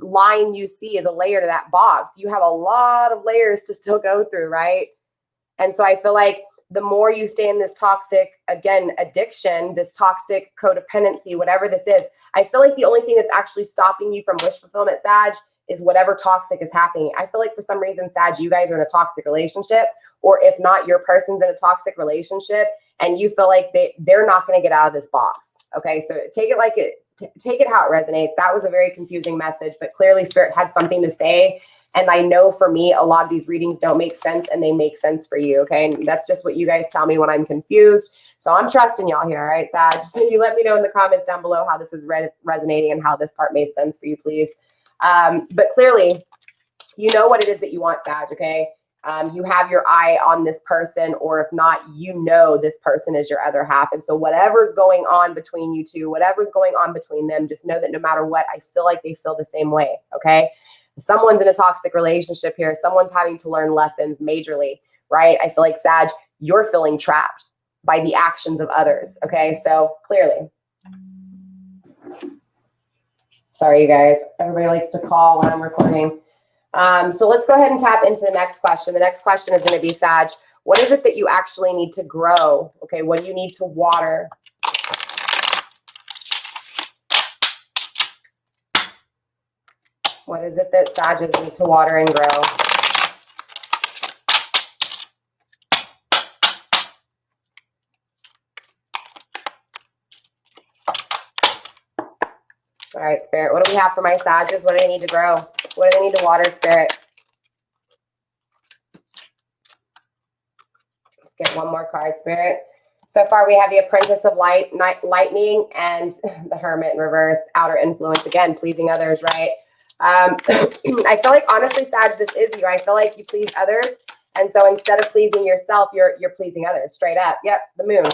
line you see is a layer to that box. You have a lot of layers to still go through, right? And so I feel like the more you stay in this toxic, again, addiction, this toxic codependency, whatever this is, I feel like the only thing that's actually stopping you from wish fulfillment, Sag, is whatever toxic is happening. I feel like for some reason, Sag, you guys are in a toxic relationship, or if not, your person's in a toxic relationship, and you feel like they're not going to get out of this box. Okay, so take it how it resonates. That was a very confusing message, but clearly Spirit had something to say. And I know for me, a lot of these readings don't make sense, and they make sense for you, okay? And that's just what you guys tell me when I'm confused. So I'm trusting y'all here, all right, Sag? So you let me know in the comments down below how this is resonating and how this part made sense for you, please. But clearly, you know what it is that you want, Sag, okay? You have your eye on this person, or if not, you know this person is your other half. And so whatever's going on between you two, whatever's going on between them, just know that no matter what, I feel like they feel the same way, okay? Someone's in a toxic relationship here. Someone's having to learn lessons majorly, right? I feel like, Sag, you're feeling trapped by the actions of others, okay? So clearly. Sorry, you guys. Everybody likes to call when I'm recording. So let's go ahead and tap into the next question. The next question is going to be, Sag, what is it that you actually need to grow? Okay, what do you need to water? What is it that Sages need to water and grow? All right, Spirit, what do we have for my Sages? What do they need to grow? What do they need to water, Spirit? Let's get one more card, Spirit. So far, we have the Apprentice of Lightning and the Hermit in reverse, outer influence. Again, pleasing others, right? I feel like, honestly, Sag, this is you. I feel like you please others. And so instead of pleasing yourself, you're pleasing others, straight up. Yep, the moon.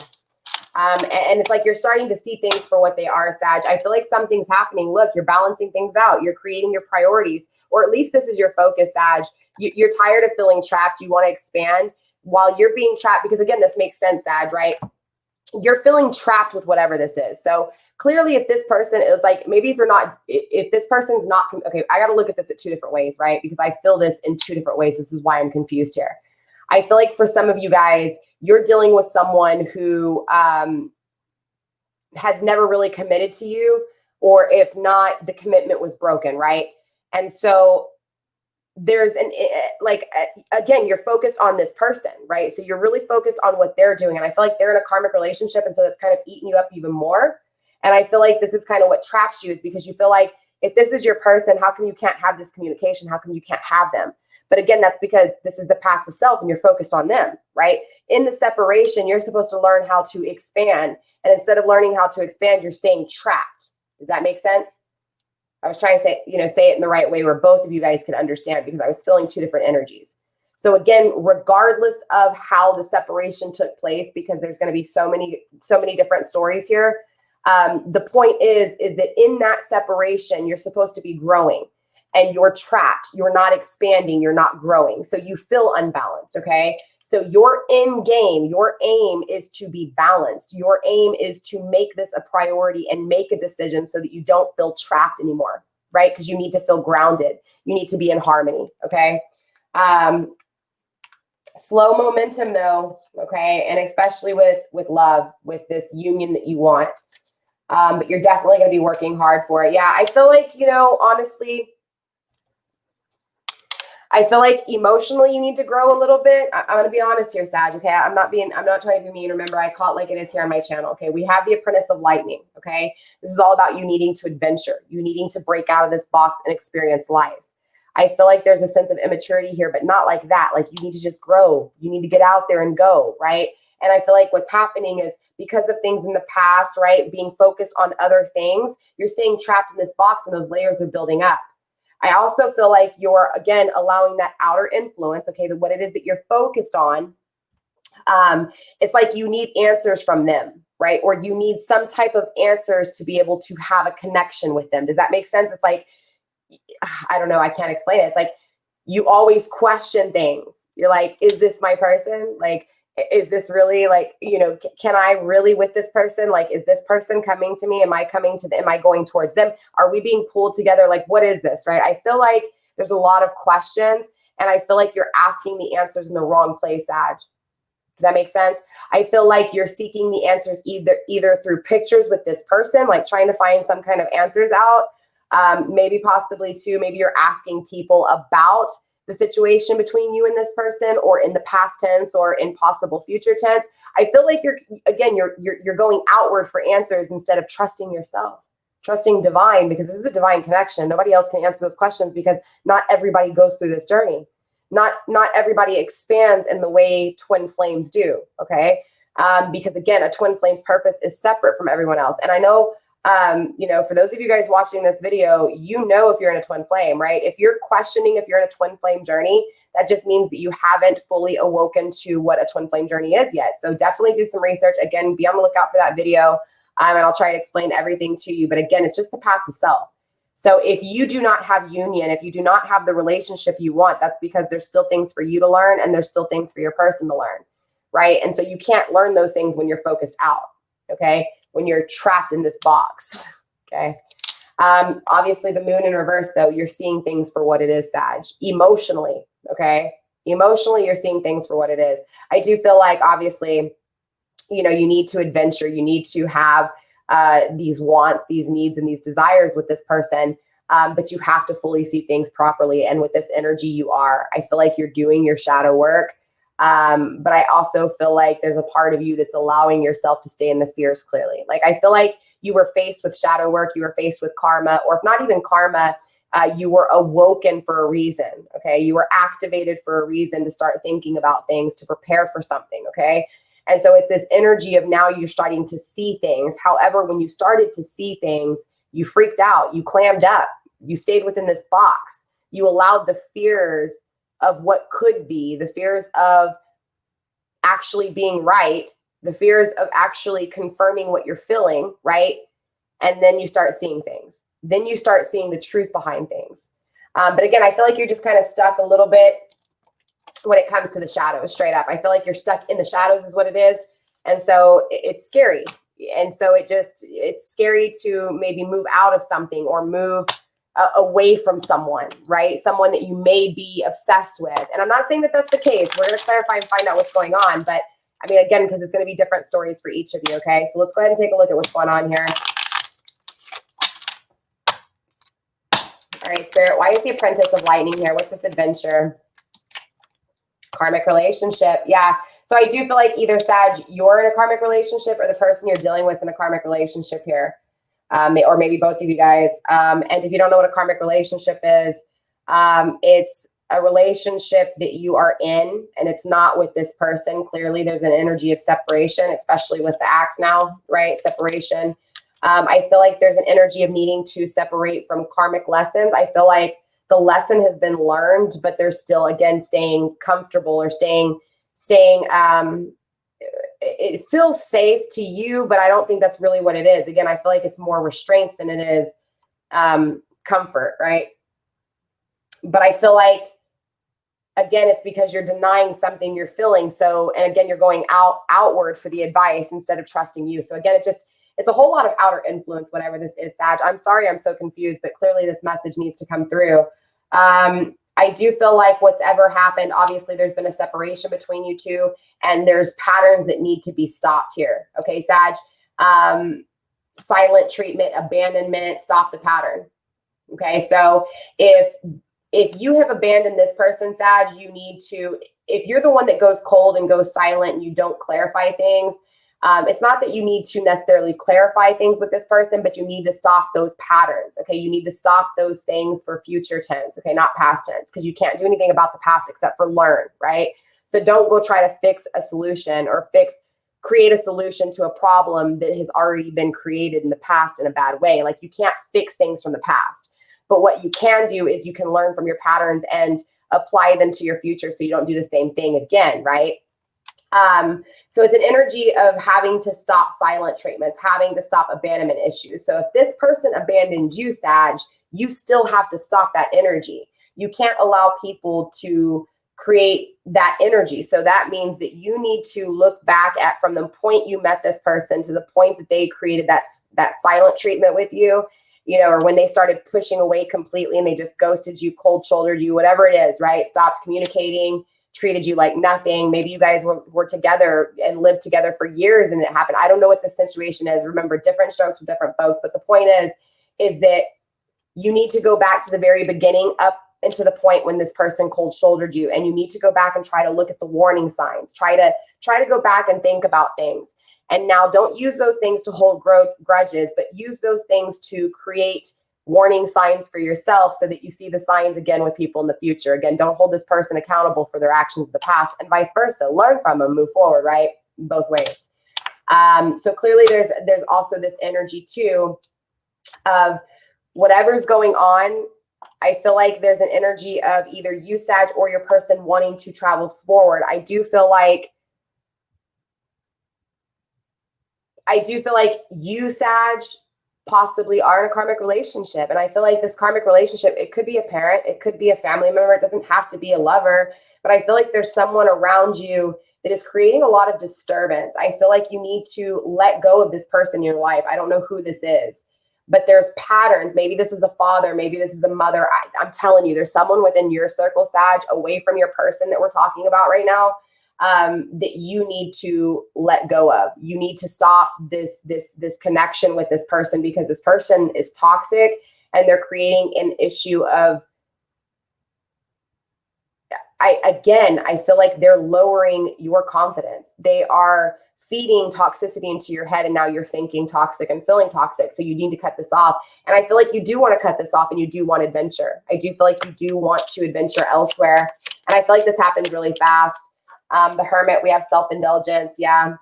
And it's like you're starting to see things for what they are, Sag. I feel like something's happening. Look, you're balancing things out. You're creating your priorities, or at least this is your focus, Sag. You're tired of feeling trapped. You want to expand while you're being trapped, because again, this makes sense, Sag, right? You're feeling trapped with whatever this is. So clearly, if this person is like, maybe if this person's not, okay, I got to look at this at two different ways, right? Because I feel this in two different ways. This is why I'm confused here. I feel like for some of you guys, you're dealing with someone who has never really committed to you, or if not, the commitment was broken, right? And so there's again, you're focused on this person, right? So you're really focused on what they're doing. And I feel like they're in a karmic relationship. And so that's kind of eating you up even more. And I feel like this is kind of what traps you, is because you feel like if this is your person, how come you can't have this communication? How come you can't have them? But again, that's because this is the path to self and you're focused on them, right? In the separation, you're supposed to learn how to expand. And instead of learning how to expand, you're staying trapped. Does that make sense? I was trying to say it in the right way where both of you guys could understand, because I was feeling two different energies. So again, regardless of how the separation took place, because there's going to be so many different stories here. The point is that in that separation, you're supposed to be growing. and you're trapped. You're not expanding. You're not growing. So you feel unbalanced. Okay. So your end game, your aim is to be balanced. Your aim is to make this a priority and make a decision so that you don't feel trapped anymore, right? Because you need to feel grounded. You need to be in harmony. Okay. Slow momentum though. Okay. And especially with love, with this union that you want. But you're definitely going to be working hard for it. Yeah. I feel like, you know, honestly, I feel like emotionally you need to grow a little bit. I'm going to be honest here, Sag. Okay. I'm not trying to be mean. Remember, I call it like it is here on my channel. Okay. We have the Apprentice of Lightning. Okay. This is all about you needing to adventure, you needing to break out of this box and experience life. I feel like there's a sense of immaturity here, but not like that. Like you need to just grow. You need to get out there and go. Right. And I feel like what's happening is because of things in the past, right, being focused on other things, you're staying trapped in this box and those layers are building up. I also feel like you're, again, allowing that outer influence, okay, what it is that you're focused on. It's like you need answers from them, right? Or you need some type of answers to be able to have a connection with them. Does that make sense? It's like, I don't know, I can't explain it. It's like you always question things. You're like, is this my person? Like, is this really like, you know, can I really with this person? Like, is this person coming to me? Am I coming to them? Am I going towards them? Are we being pulled together? Like, what is this, right? I feel like there's a lot of questions and I feel like you're asking the answers in the wrong place, Sag. Does that make sense? I feel like you're seeking the answers either through pictures with this person, like trying to find some kind of answers out. Maybe possibly too, maybe you're asking people about the situation between you and this person, or in the past tense or in possible future tense. I feel like you're going outward for answers instead of trusting yourself, trusting divine, because this is a divine connection. Nobody else can answer those questions because not everybody goes through this journey. Not everybody expands in the way twin flames do. Okay. Because again, a twin flame's purpose is separate from everyone else. And I know, you know, for those of you guys watching this video, you know, if you're in a twin flame, right? If you're questioning if you're in a twin flame journey, that just means that you haven't fully awoken to what a twin flame journey is yet. So definitely do some research. Again, be on the lookout for that video. And I'll try to explain everything to you. But again, it's just the path to self. So if you do not have union, if you do not have the relationship you want, that's because there's still things for you to learn and there's still things for your person to learn, right? And so you can't learn those things when you're focused out, okay? When you're trapped in this box, okay? Obviously the moon in reverse though, you're seeing things for what it is, Sag. Emotionally, okay? Emotionally, you're seeing things for what it is. I do feel like obviously, you know, you need to adventure. You need to have these wants, these needs, and these desires with this person. But you have to fully see things properly. And with this energy, you are. I feel like you're doing your shadow work. But I also feel like there's a part of you that's allowing yourself to stay in the fears clearly. Like, I feel like you were faced with shadow work, you were faced with karma, or if not even karma, you were awoken for a reason, okay? You were activated for a reason to start thinking about things, to prepare for something, okay? And so it's this energy of now you're starting to see things. However, when you started to see things, you freaked out, you clammed up, you stayed within this box, you allowed the fears of what could be, the fears of actually being right, the fears of actually confirming what you're feeling, right? And then you start seeing things. Then you start seeing the truth behind things. But again, I feel like you're just kind of stuck a little bit when it comes to the shadows, straight up. I feel like you're stuck in the shadows is what it is. And so it's scary. And so it's scary to maybe move out of something or move away from someone, right? Someone that you may be obsessed with. And I'm not saying that that's the case. We're going to clarify and find out what's going on. But I mean, again, because it's going to be different stories for each of you. Okay. So let's go ahead and take a look at what's going on here. All right, Spirit, why is the Apprentice of Lightning here? What's this adventure? Karmic relationship. Yeah. So I do feel like either, Sag, you're in a karmic relationship or the person you're dealing with in a karmic relationship here. Or maybe both of you guys. And if you don't know what a karmic relationship is, it's a relationship that you are in and it's not with this person. Clearly, there's an energy of separation, especially with the axe now, right? Separation. I feel like there's an energy of needing to separate from karmic lessons. I feel like the lesson has been learned, but they're still, again, staying comfortable or staying, it feels safe to you, but I don't think that's really what it is. Again, I feel like it's more restraints than it is comfort, right? But I feel like, again, it's because you're denying something you're feeling. So, and again, you're going outward for the advice instead of trusting you. So again, it's a whole lot of outer influence, whatever this is, Sag. I'm sorry, I'm so confused, but clearly this message needs to come through. I do feel like what's ever happened, obviously there's been a separation between you two, and there's patterns that need to be stopped here. Okay, Sag, silent treatment, abandonment, stop the pattern. Okay, so if you have abandoned this person, Sag, you need to, if you're the one that goes cold and goes silent and you don't clarify things, it's not that you need to necessarily clarify things with this person, but you need to stop those patterns. Okay, you need to stop those things for future tense. Okay, not past tense, because you can't do anything about the past except for learn, right? So don't go try to fix a solution or create a solution to a problem that has already been created in the past in a bad way. Like, you can't fix things from the past. But what you can do is you can learn from your patterns and apply them to your future so you don't do the same thing again, right? So it's an energy of having to stop silent treatments, having to stop abandonment issues. So if this person abandoned you, Sag, you still have to stop that energy. You can't allow people to create that energy. So that means that you need to look back at, from the point you met this person to the point that they created that silent treatment with you, you know, or when they started pushing away completely and they just ghosted you, cold shouldered you, whatever it is, right? Stopped communicating, treated you like nothing. Maybe you guys were together and lived together for years and it happened. I don't know what the situation is. Remember, different strokes for different folks. But the point is that you need to go back to the very beginning, up into the point when this person cold shouldered you. And you need to go back and try to look at the warning signs. Try to go back and think about things. And now don't use those things to hold grudges, but use those things to create warning signs for yourself so that you see the signs again with people in the future. Again, don't hold this person accountable for their actions of the past, and vice versa. Learn from them, move forward, right? Both ways. So clearly there's also this energy too of whatever's going on. I feel like there's an energy of either you, Sag, or your person wanting to travel forward. I do feel like you, Sag, possibly are in a karmic relationship. And I feel like this karmic relationship, it could be a parent, it could be a family member, it doesn't have to be a lover, but I feel like there's someone around you that is creating a lot of disturbance. I feel like you need to let go of this person in your life. I don't know who this is, but there's patterns. Maybe this is a father, maybe this is a mother. I'm telling you, there's someone within your circle, Sag, away from your person that we're talking about right now, that you need to let go of. You need to stop this connection with this person, because this person is toxic and they're creating an issue of, I feel like they're lowering your confidence. They are feeding toxicity into your head, and now you're thinking toxic and feeling toxic. So you need to cut this off. And I feel like you do want to cut this off, and you do want adventure. I do feel like you do want to adventure elsewhere. And I feel like this happens really fast. The Hermit, we have self-indulgence. Yeah.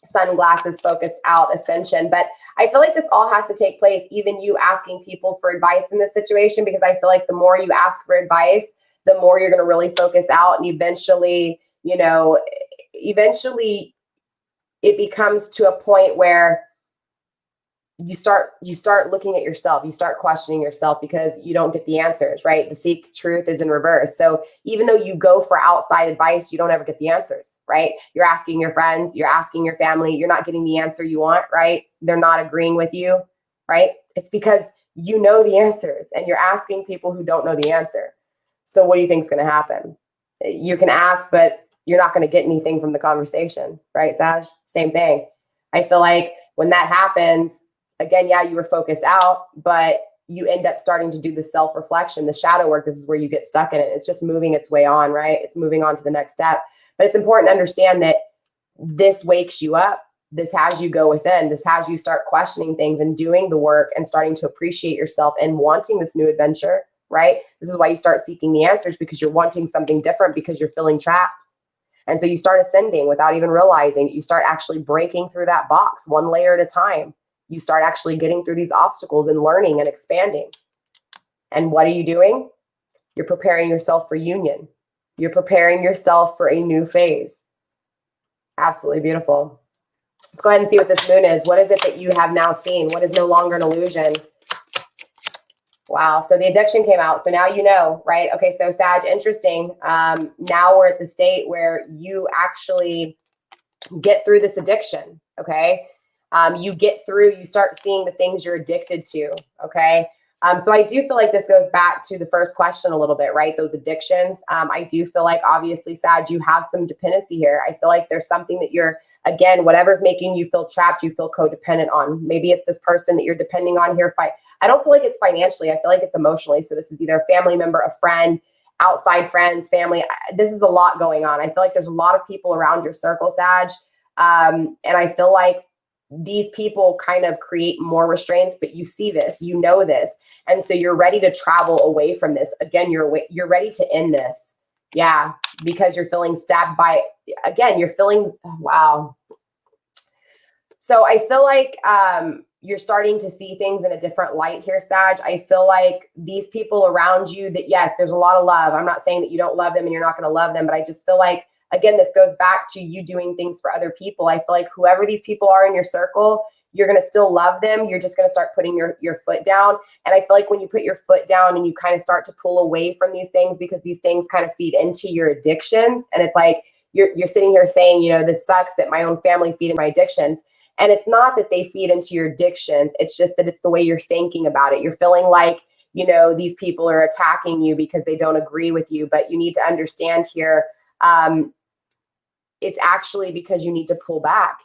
Sunglasses, focused out, ascension. But I feel like this all has to take place, even you asking people for advice in this situation, because I feel like the more you ask for advice, the more you're going to really focus out. And eventually, you know, it becomes to a point where you start looking at yourself, you start questioning yourself, because you don't get the answers, right? The seek truth is in reverse. So even though you go for outside advice, you don't ever get the answers, right? You're asking your friends, you're asking your family, you're not getting the answer you want, right? They're not agreeing with you, right? It's because you know the answers and you're asking people who don't know the answer. So what do you think is going to happen? You can ask, but you're not going to get anything from the conversation, right, Sag? Same thing. I feel like when that happens, again, yeah, you were focused out, but you end up starting to do the self-reflection, the shadow work. This is where you get stuck in it. It's just moving its way on, right? It's moving on to the next step. But it's important to understand that this wakes you up. This has you go within. This has you start questioning things and doing the work and starting to appreciate yourself and wanting this new adventure, right? This is why you start seeking the answers, because you're wanting something different, because you're feeling trapped. And so you start ascending without even realizing it. You start actually breaking through that box one layer at a time. You start actually getting through these obstacles and learning and expanding. And what are you doing? You're preparing yourself for union. You're preparing yourself for a new phase. Absolutely beautiful. Let's go ahead and see what this moon is. What is it that you have now seen? What is no longer an illusion? Wow. So the addiction came out. So now you know, right? Okay. So Sag, interesting. Now we're at the state where you actually get through this addiction. Okay. You get through, you start seeing the things you're addicted to. Okay. So I do feel like this goes back to the first question a little bit, right? Those addictions. I do feel like obviously, Sag, you have some dependency here. I feel like there's something that you're, again, whatever's making you feel trapped, you feel codependent on. Maybe it's this person that you're depending on here. I don't feel like it's financially. I feel like it's emotionally. So this is either a family member, a friend, outside friends, family. This is a lot going on. I feel like there's a lot of people around your circle, Sag. And I feel like these people kind of create more restraints, but you see this, you know this. And so you're ready to travel away from this. Again, you're ready to end this. Yeah, because you're feeling stabbed by, again, you're feeling, wow. So I feel like you're starting to see things in a different light here, Sag. I feel like these people around you that, yes, there's a lot of love. I'm not saying that you don't love them and you're not going to love them, but I just feel like, again, this goes back to you doing things for other people. I feel like whoever these people are in your circle, you're going to still love them. You're just going to start putting your foot down. And I feel like when you put your foot down and you kind of start to pull away from these things, because these things kind of feed into your addictions. And it's like, you're sitting here saying, you know, this sucks that my own family feed into my addictions. And it's not that they feed into your addictions. It's just that it's the way you're thinking about it. You're feeling like, you know, these people are attacking you because they don't agree with you. But you need to understand here, it's actually because you need to pull back.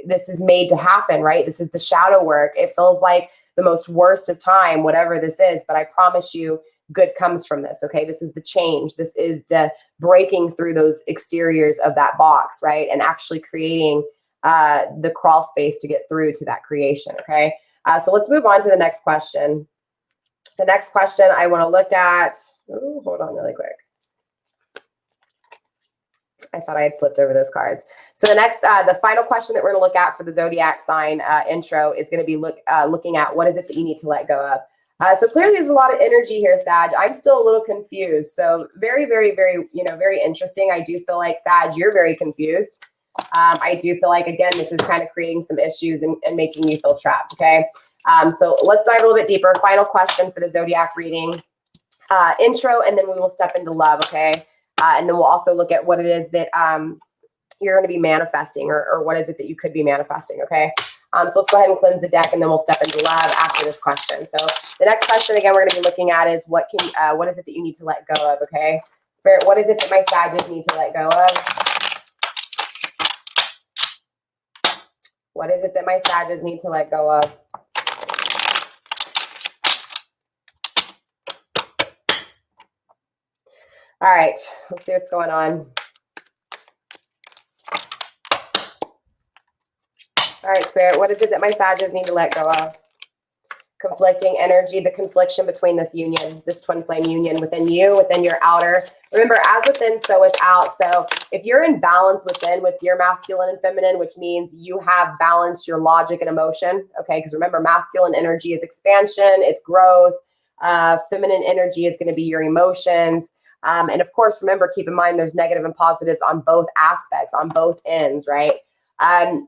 This is made to happen, right? This is the shadow work. It feels like the most worst of time, whatever this is, but I promise you good comes from this, okay? This is the change. This is the breaking through those exteriors of that box, right? And actually creating the crawl space to get through to that creation, okay? So let's move on to the next question. The next question I want to look at, hold on really quick. I thought I had flipped over those cards. So the next, the final question that we're going to look at for the zodiac sign intro is going to be looking at what is it that you need to let go of. So clearly there's a lot of energy here, Sag. I'm still a little confused. So very, very, very, very interesting. I do feel like, Sag, you're very confused. I do feel like, again, this is kind of creating some issues and making you feel trapped, okay? So let's dive a little bit deeper. Final question for the zodiac reading intro, and then we will step into love, okay? And then we'll also look at what it is that you're going to be manifesting, or what is it that you could be manifesting, okay? So let's go ahead and cleanse the deck, and then we'll step into love after this question. So the next question, again, we're going to be looking at is what is it that you need to let go of, okay? Spirit, what is it that my Sagittarius need to let go of? What is it that my Sagittarius need to let go of? All right, let's see what's going on. All right, Spirit, what is it that my Sagittarius need to let go of? Conflicting energy, the confliction between this union, this twin flame union within you, within your outer. Remember, as within, so without. So if you're in balance within with your masculine and feminine, which means you have balanced your logic and emotion, okay? Because remember, masculine energy is expansion, it's growth. Feminine energy is going to be your emotions. And of course, remember, keep in mind, there's negative and positives on both aspects, on both ends, right?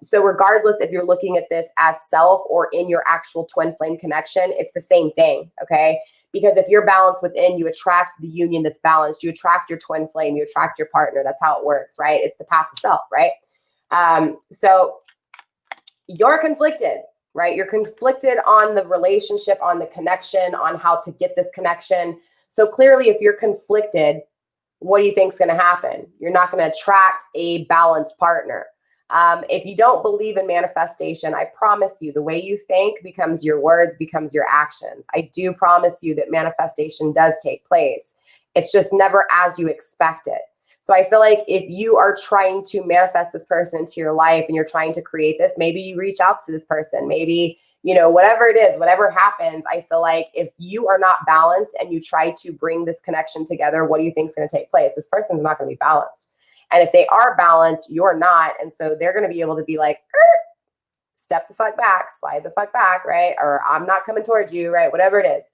So regardless if you're looking at this as self or in your actual twin flame connection, it's the same thing, okay? Because if you're balanced within, you attract the union that's balanced. You attract your twin flame, you attract your partner. That's how it works, right? It's the path to self, right? So you're conflicted, right? You're conflicted on the relationship, on the connection, on how to get this connection. So clearly, if you're conflicted, what do you think is going to happen? You're not going to attract a balanced partner. If you don't believe in manifestation, I promise you the way you think becomes your words, becomes your actions. I do promise you that manifestation does take place. It's just never as you expect it. So I feel like if you are trying to manifest this person into your life and you're trying to create this, maybe you reach out to this person, maybe, whatever it is, whatever happens, I feel like if you are not balanced and you try to bring this connection together, what do you think is going to take place? This person's not going to be balanced. And if they are balanced, you're not. And so they're going to be able to be like, step the fuck back, slide the fuck back, right? Or I'm not coming towards you, right? Whatever it is.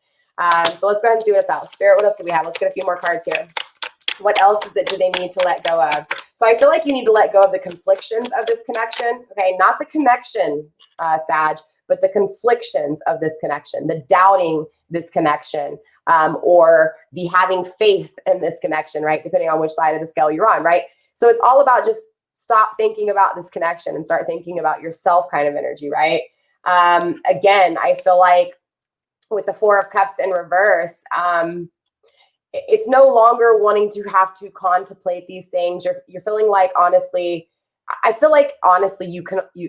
So let's go ahead and see what's out. Spirit, what else do we have? Let's get a few more cards here. What else do they need to let go of? So I feel like you need to let go of the conflictions of this connection. Okay, not the connection, Sag, but the conflictions of this connection, the doubting this connection, or the having faith in this connection, right? Depending on which side of the scale you're on, right? So it's all about just stop thinking about this connection and start thinking about yourself kind of energy, right? Again, I feel like with the Four of Cups in reverse, it's no longer wanting to have to contemplate these things. You're feeling like, honestly, I feel like honestly,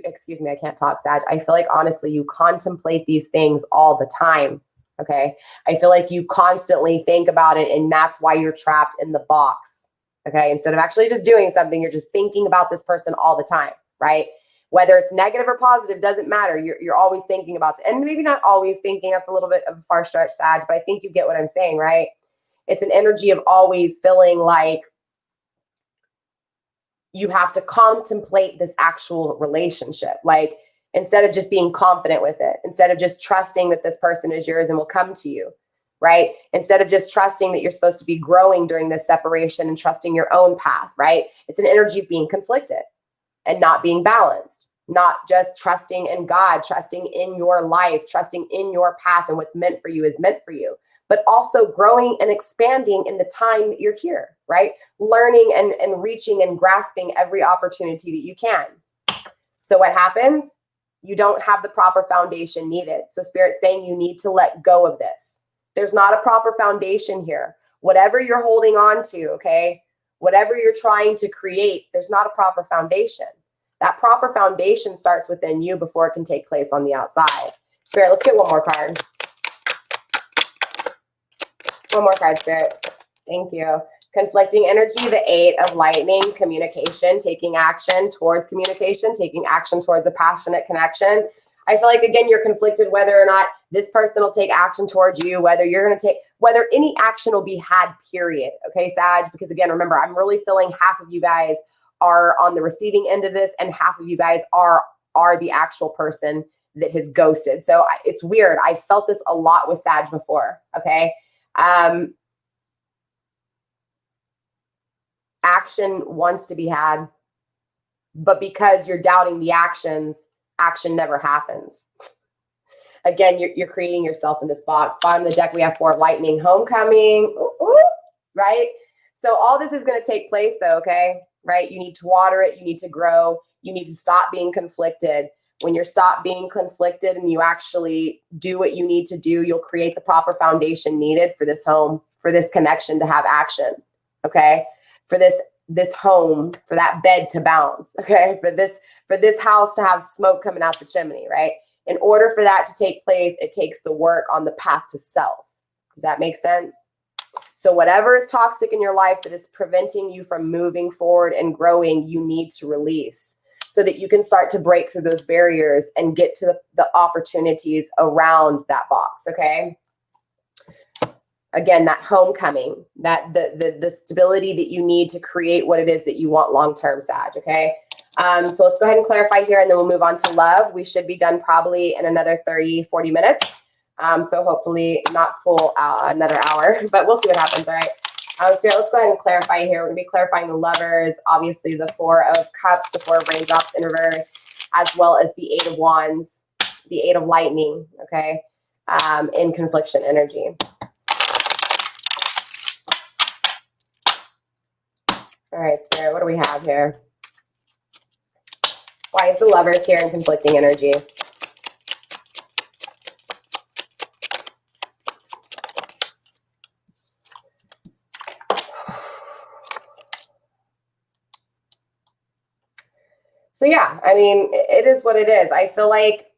excuse me, I can't talk, Sag. I feel like honestly, you contemplate these things all the time. Okay. I feel like you constantly think about it, and that's why you're trapped in the box. Okay. Instead of actually just doing something, you're just thinking about this person all the time, right? Whether it's negative or positive, doesn't matter. You're always thinking about it. And maybe not always thinking, that's a little bit of a far stretch, Sag, but I think you get what I'm saying, right? It's an energy of always feeling like you have to contemplate this actual relationship. Like, instead of just being confident with it, instead of just trusting that this person is yours and will come to you, right? Instead of just trusting that you're supposed to be growing during this separation and trusting your own path, right? It's an energy of being conflicted and not being balanced, not just trusting in God, trusting in your life, trusting in your path, and what's meant for you is meant for you, but also growing and expanding in the time that you're here, right? Learning and reaching and grasping every opportunity that you can. So what happens? You don't have the proper foundation needed. So Spirit's saying you need to let go of this. There's not a proper foundation here. Whatever you're holding on to, okay? Whatever you're trying to create, there's not a proper foundation. That proper foundation starts within you before it can take place on the outside. Spirit, let's get one more card. One more card, Spirit. Thank you. Conflicting energy, the Eight of Lightning, communication, taking action towards communication, taking action towards a passionate connection. I feel like, again, you're conflicted whether or not this person will take action towards you, whether you're going to take, whether any action will be had, period. Okay, Sag? Because again, remember, I'm really feeling half of you guys are on the receiving end of this and half of you guys are the actual person that has ghosted. So it's weird. I felt this a lot with Sag before. Okay. Action wants to be had, but because you're doubting the actions, action never happens. Again, you're creating yourself in this box. Bottom of the deck, we have Four of Lightning, homecoming, right? So all this is going to take place though, okay? Right? You need to water it. You need to grow. You need to stop being conflicted. When you're stop being conflicted and you actually do what you need to do, you'll create the proper foundation needed for this home, for this connection to have action, okay? For this home, for that bed to bounce, okay? For this house to have smoke coming out the chimney, right? In order for that to take place, it takes the work on the path to self. Does that make sense? So whatever is toxic in your life that is preventing you from moving forward and growing, you need to release so that you can start to break through those barriers and get to the opportunities around that box, okay? Again, that homecoming, that the stability that you need to create what it is that you want long-term, Sag, okay? So let's go ahead and clarify here, and then we'll move on to love. We should be done probably in another 30, 40 minutes. So hopefully not full another hour, but we'll see what happens, all right? Spirit, let's go ahead and clarify here. We're going to be clarifying the lovers, obviously the Four of Cups, the Four of Raindrops in reverse, as well as the Eight of Wands, the Eight of Lightning, okay, in confliction energy. All right, Spirit, what do we have here? Why is the lovers here in conflicting energy? So yeah, I mean, it is what it is. I feel like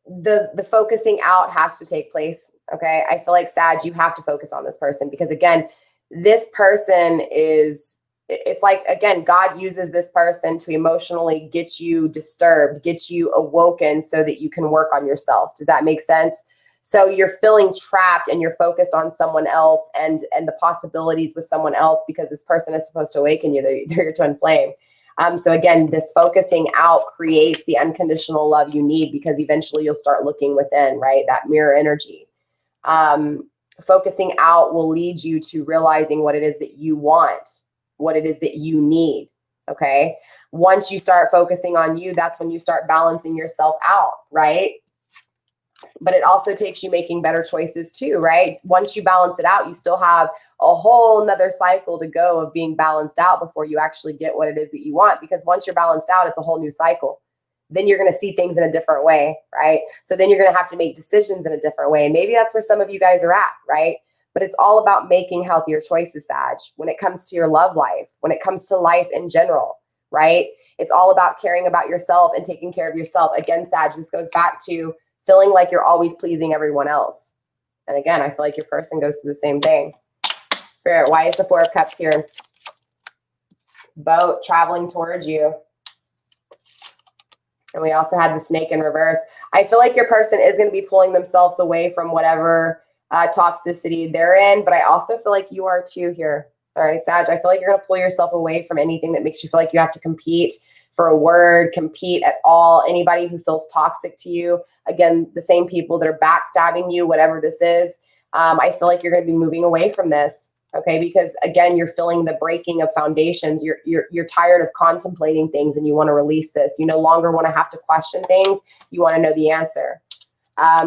the focusing out has to take place, okay? I feel like, Sag, you have to focus on this person because, again, this person is, it's like, again, God uses this person to emotionally get you disturbed, get you awoken so that you can work on yourself. Does that make sense? So you're feeling trapped and you're focused on someone else and the possibilities with someone else because this person is supposed to awaken you. They're your twin flame. So again, this focusing out creates the unconditional love you need because eventually you'll start looking within, right? That mirror energy. Focusing out will lead you to realizing what it is that you want, what it is that you need, okay? once you start focusing on you, that's when you start balancing yourself out, right? But it also takes you making better choices too, right? Once you balance it out, you still have a whole nother cycle to go of being balanced out before you actually get what it is that you want. Because once you're balanced out, it's a whole new cycle. Then you're going to see things in a different way, right? So then you're going to have to make decisions in a different way. And maybe that's where some of you guys are at, right? But it's all about making healthier choices, Sag, when it comes to your love life, when it comes to life in general, right? It's all about caring about yourself and taking care of yourself. Again, Sag, this goes back to feeling like you're always pleasing everyone else. And again, I feel like your person goes through the same thing. Spirit, why is the Four of Cups here? Boat traveling towards you. And we also had the Snake in reverse. I feel like your person is going to be pulling themselves away from whatever toxicity they're in, but I also feel like you are too here. All right, Sag, I feel like you're going to pull yourself away from anything that makes you feel like you have to compete for a word, compete at all. Anybody who feels toxic to you, again, the same people that are backstabbing you, whatever this is, I feel like you're going to be moving away from this. Okay, because again, you're feeling the breaking of foundations. You're tired of contemplating things and you want to release this. You no longer want to have to question things. You want to know the answer.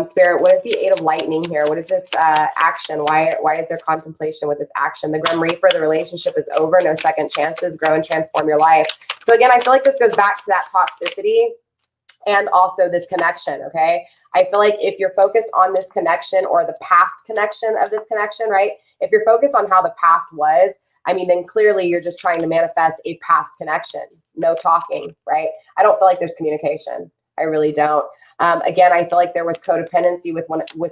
Spirit, what is the Eight of Lightning here? What is this action? Why is there contemplation with this action? The Grim Reaper, the relationship is over. No second chances. Grow and transform your life. So again, I feel like this goes back to that toxicity and also this connection, okay? I feel like if you're focused on this connection or the past connection of this connection, right? If you're focused on how the past was, I mean, then clearly you're just trying to manifest a past connection. No talking, right? I don't feel like there's communication. I really don't. Again, I feel like there was codependency with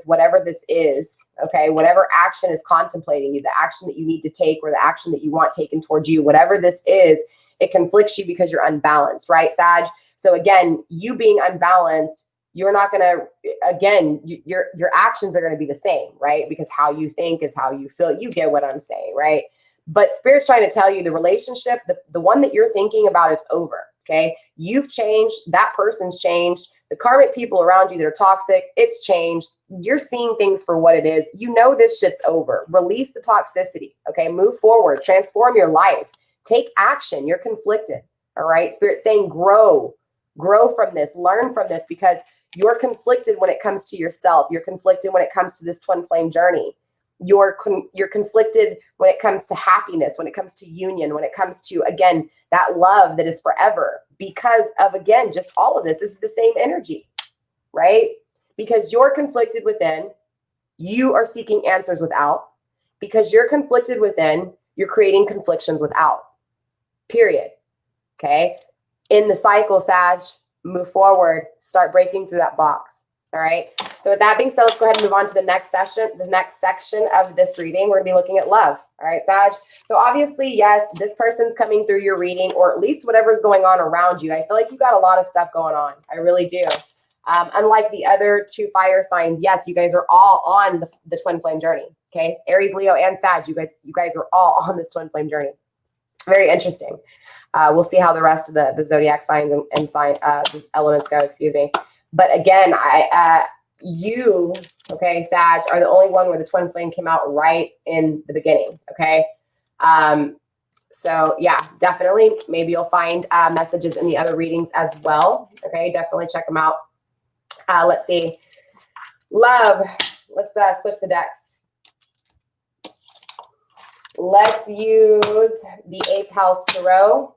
whatever this is, okay? Whatever action is contemplating you, the action that you need to take or the action that you want taken towards you, whatever this is, it conflicts you because you're unbalanced, right, Sag? So again, you being unbalanced, you're not going to, again, your actions are going to be the same, right? Because how you think is how you feel. You get what I'm saying, right? But Spirit's trying to tell you the relationship, the one that you're thinking about is over, okay? You've changed. That person's changed. The karmic people around you that are toxic, it's changed. You're seeing things for what it is. You know this shit's over. Release the toxicity, okay? Move forward. Transform your life. Take action. You're conflicted, all right? Spirit's saying grow. Grow from this. Learn from this because you're conflicted when it comes to yourself. You're conflicted when it comes to this twin flame journey. You're conflicted when it comes to happiness, when it comes to union, when it comes to, again, that love that is forever. Because of, again, just all of this is the same energy, right? Because you're conflicted within, you are seeking answers without. Because you're conflicted within, you're creating conflictions without. Period. Okay? In the cycle, Sag, move forward, start breaking through that box. All right. So with that being said, let's go ahead and move on to the next section of this reading. We're going to be looking at love. All right, Sag. So obviously, yes, this person's coming through your reading, or at least whatever's going on around you. I feel like you got a lot of stuff going on. I really do. Unlike the other two fire signs, yes, you guys are all on the twin flame journey. Okay. Aries, Leo, and Sag, you guys are all on this twin flame journey. Very interesting. We'll see how the rest of the zodiac signs and elements go, excuse me. But again, you, okay, Sag, are the only one where the twin flame came out right in the beginning, okay? So yeah, definitely, maybe you'll find messages in the other readings as well, okay? Definitely check them out. Let's see. Love. Let's switch the decks. Let's use the 8th House Tarot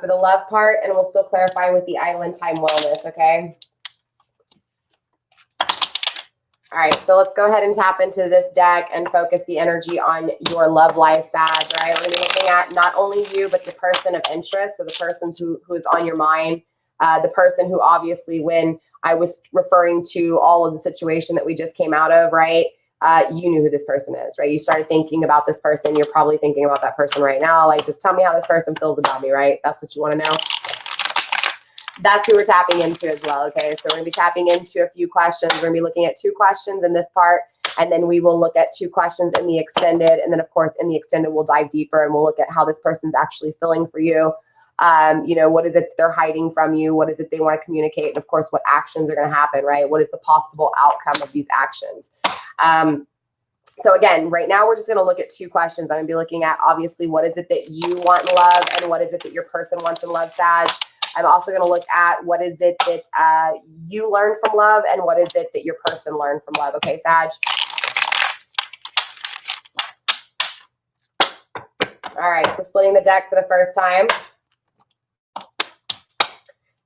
for the love part, and we'll still clarify with the Island Time Wellness, okay? All right, so let's go ahead and tap into this deck and focus the energy on your love life, Sag, right? We're going to be looking at not only you, but the person of interest, so the person who is on your mind, the person who obviously, when I was referring to all of the situation that we just came out of, right? You knew who this person is, right? You started thinking about this person. You're probably thinking about that person right now. Like, just tell me how this person feels about me, right? That's what you want to know. That's who we're tapping into as well, okay? So we're going to be tapping into a few questions. We're going to be looking at 2 questions in this part, and then we will look at 2 questions in the extended. And then, of course, in the extended, we'll dive deeper and we'll look at how this person's actually feeling for you. You know, what is it they're hiding from you? What is it they want to communicate? And, of course, what actions are going to happen, right? What is the possible outcome of these actions? So again, right now we're just going to look at 2 questions. I'm going to be looking at, obviously, what is it that you want in love and what is it that your person wants in love, Sag. I'm also going to look at what is it that you learned from love and what is it that your person learned from love. Okay, Sag? All right, so splitting the deck for the first time.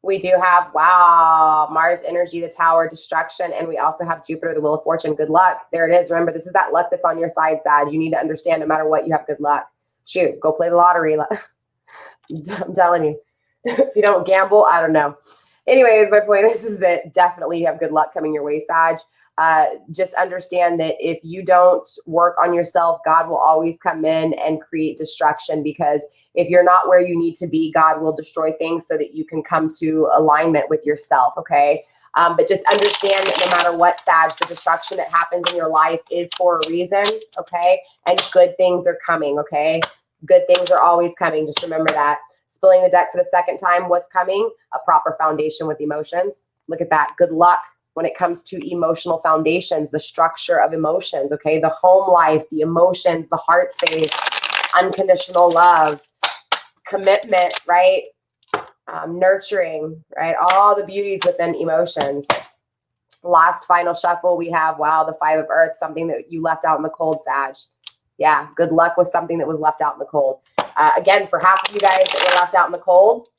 We do have, wow, Mars energy, the Tower, destruction, and we also have Jupiter, the Wheel of Fortune. Good luck. There it is. Remember, this is that luck that's on your side, Sag. You need to understand no matter what, you have good luck. Shoot, go play the lottery. I'm telling you. If you don't gamble, I don't know. Anyways, my point is that definitely you have good luck coming your way, Sag. Just understand that if you don't work on yourself, God will always come in and create destruction, because if you're not where you need to be, God will destroy things so that you can come to alignment with yourself, okay? But just understand that no matter what, Sag, the destruction that happens in your life is for a reason, okay? And good things are coming, okay? Good things are always coming. Just remember that. Spilling the deck for the second time, what's coming? A proper foundation with emotions. Look at that. Good luck when it comes to emotional foundations, the structure of emotions, okay? The home life, the emotions, the heart space, unconditional love, commitment, right? Nurturing, right? All the beauties within emotions. Last final shuffle, we have, wow, the 5 of Earth, something that you left out in the cold, Sag. Yeah, good luck with something that was left out in the cold. Again, for half of you guys that were left out in the cold,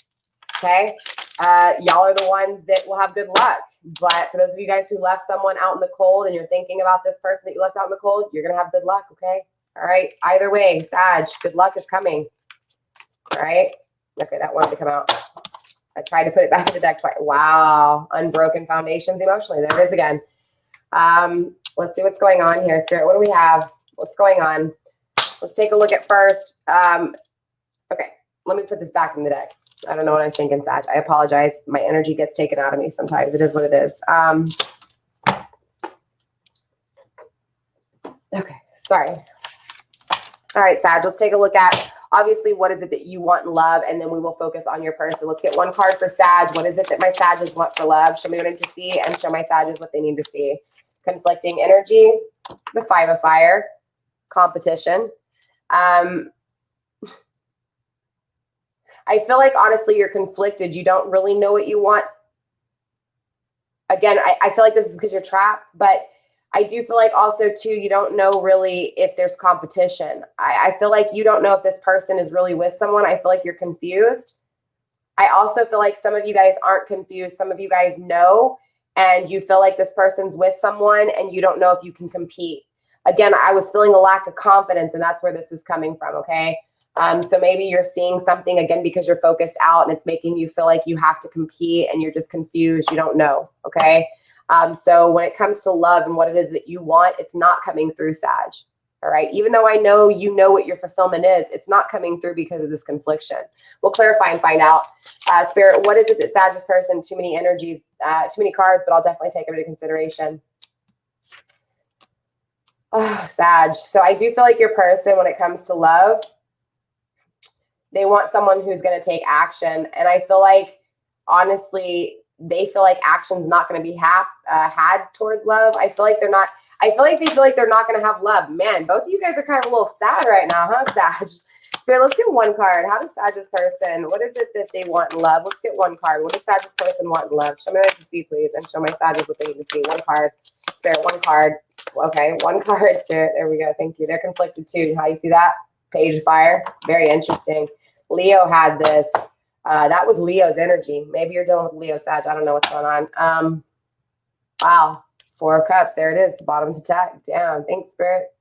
okay, y'all are the ones that will have good luck. But for those of you guys who left someone out in the cold and you're thinking about this person that you left out in the cold, you're going to have good luck, okay? All right, either way, Sag, good luck is coming. All right, okay, that wanted to come out. I tried to put it back in the deck twice. Wow, unbroken foundations emotionally. There it is again. Let's see what's going on here, Spirit. What do we have? What's going on? Let's take a look at first. Okay, let me put this back in the deck. I don't know what I was thinking, Sag. I apologize. My energy gets taken out of me sometimes. It is what it is. Okay, sorry. All right, Sag, let's take a look at, obviously, what is it that you want in love, and then we will focus on your person. Let's get one card for Sag. What is it that my Sages want for love? Show me what I need to see, and show my Sages what they need to see. Conflicting energy, the 5 of Fire, competition. I feel like, honestly, you're conflicted. You don't really know what you want. Again, I feel like this is because you're trapped, but I do feel like also, too, you don't know really if there's competition. I feel like you don't know if this person is really with someone. I feel like you're confused. I also feel like some of you guys aren't confused. Some of you guys know, and you feel like this person's with someone, and you don't know if you can compete. Again, I was feeling a lack of confidence, and that's where this is coming from, okay? So maybe you're seeing something, again, because you're focused out and it's making you feel like you have to compete and you're just confused. You don't know, okay? So when it comes to love and what it is that you want, it's not coming through, Sag, all right? Even though I know you know what your fulfillment is, it's not coming through because of this confliction. We'll clarify and find out. Spirit, what is it that Sag's person, too many energies, too many cards, but I'll definitely take them into consideration. Oh, Sag. So I do feel like your person, when it comes to love, they want someone who's going to take action. And I feel like, honestly, they feel like action's not going to be had towards love. I feel like they're not. I feel like they feel like they're not going to have love. Man, both of you guys are kind of a little sad right now, huh, Sag? Spirit, let's get one card. How does Sag's person, what is it that they want in love? Let's get one card. What does Sag's person want in love? Show me what I can see, please, and show my Sag's what they need to see. One card. Spirit, one card. Okay, one card, Spirit. There we go. Thank you. They're conflicted too. How you see that? Page of Fire. Very interesting. Leo had this. That was Leo's energy. Maybe you're dealing with Leo, Sag. I don't know what's going on. Wow. 4 of Cups. There it is. The bottom of the deck. Damn. Thanks, Spirit.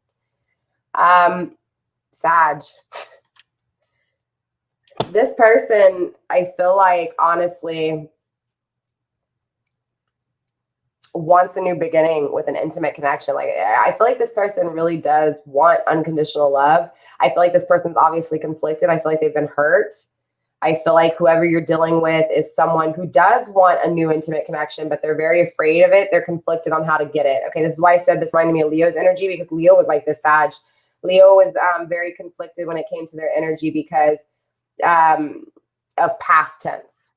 Sag. This person, I feel like, honestly, wants a new beginning with an intimate connection. Like, I feel like this person really does want unconditional love. I feel like this person's obviously conflicted. I feel like they've been hurt. I feel like whoever you're dealing with is someone who does want a new intimate connection, but they're very afraid of it. They're conflicted on how to get it. Okay, this is why I said this reminded me of Leo's energy, because Leo was like this, Sag. Leo was very conflicted when it came to their energy because of past tense.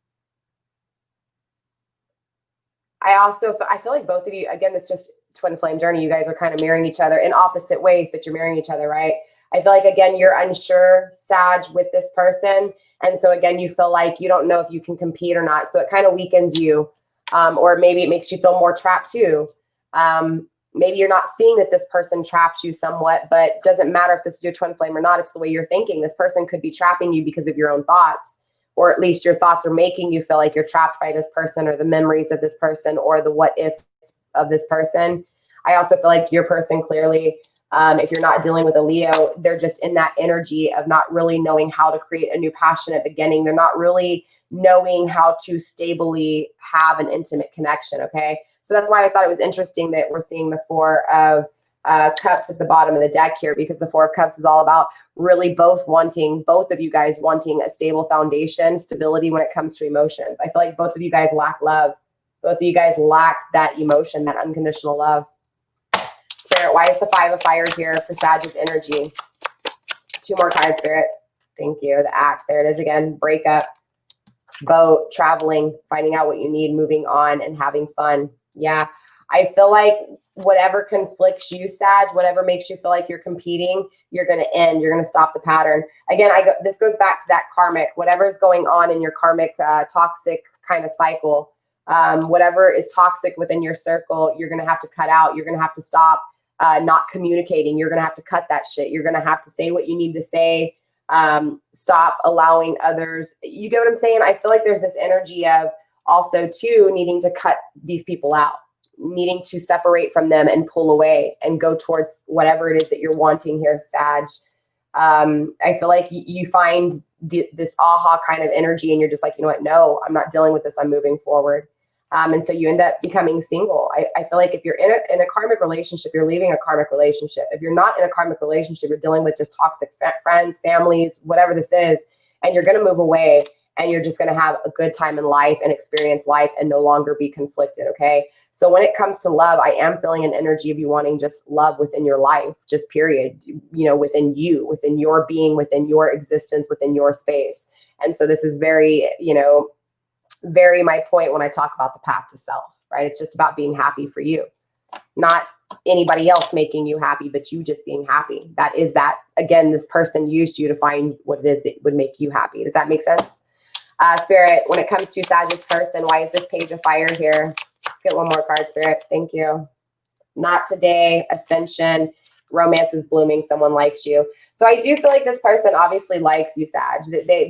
I feel like both of you, again, this just twin flame journey, you guys are kind of mirroring each other in opposite ways, but you're mirroring each other, right? I feel like, again, you're unsure, Sag, with this person. And so, again, you feel like you don't know if you can compete or not. So it kind of weakens you, or maybe it makes you feel more trapped too. Maybe you're not seeing that this person traps you somewhat, but it doesn't matter if this is your twin flame or not. It's the way you're thinking. This person could be trapping you because of your own thoughts, or at least your thoughts are making you feel like you're trapped by this person, or the memories of this person, or the what ifs of this person. I also feel like your person clearly, if you're not dealing with a Leo, they're just in that energy of not really knowing how to create a new passionate beginning. They're not really knowing how to stably have an intimate connection, okay? So that's why I thought it was interesting that we're seeing the Four of Cups at the bottom of the deck here, because the Four of Cups is all about really both of you guys wanting a stable foundation, stability when it comes to emotions. I feel like both of you guys lack love. Both of you guys lack that emotion, that unconditional love. Spirit, why is the Five of Fire here for Sag's energy? 2 more cards, Spirit. Thank you. The Axe. There it is again. Breakup, boat, traveling, finding out what you need, moving on, and having fun. Yeah. I feel like whatever conflicts you, Sag, whatever makes you feel like you're competing, you're going to end. You're going to stop the pattern. Again, this goes back to that karmic. Whatever's going on in your karmic toxic kind of cycle, whatever is toxic within your circle, you're going to have to cut out. You're going to have to stop not communicating. You're going to have to cut that shit. You're going to have to say what you need to say. Stop allowing others. You get what I'm saying? I feel like there's this energy of also too needing to cut these people out, needing to separate from them and pull away and go towards whatever it is that you're wanting here, Sag. I feel like you find this aha kind of energy and you're just like, you know what? No, I'm not dealing with this. I'm moving forward. And so you end up becoming single. I feel like if you're in a karmic relationship, you're leaving a karmic relationship. If you're not in a karmic relationship, you're dealing with just toxic friends, families, whatever this is, and you're going to move away and you're just going to have a good time in life and experience life and no longer be conflicted. Okay. So when it comes to love, I am feeling an energy of you wanting just love within your life, just period, within you, within your being, within your existence, within your space. And so this is very, very my point when I talk about the path to self, right? It's just about being happy for you, not anybody else making you happy, but you just being happy. That is that, again, this person used you to find what it is that would make you happy. Does that make sense? Spirit, when it comes to Sag's person, why is this Page of Fire here? Let's get one more card, Spirit. Thank you. Not today. Ascension. Romance is blooming. Someone likes you. So I do feel like this person obviously likes you, Sag.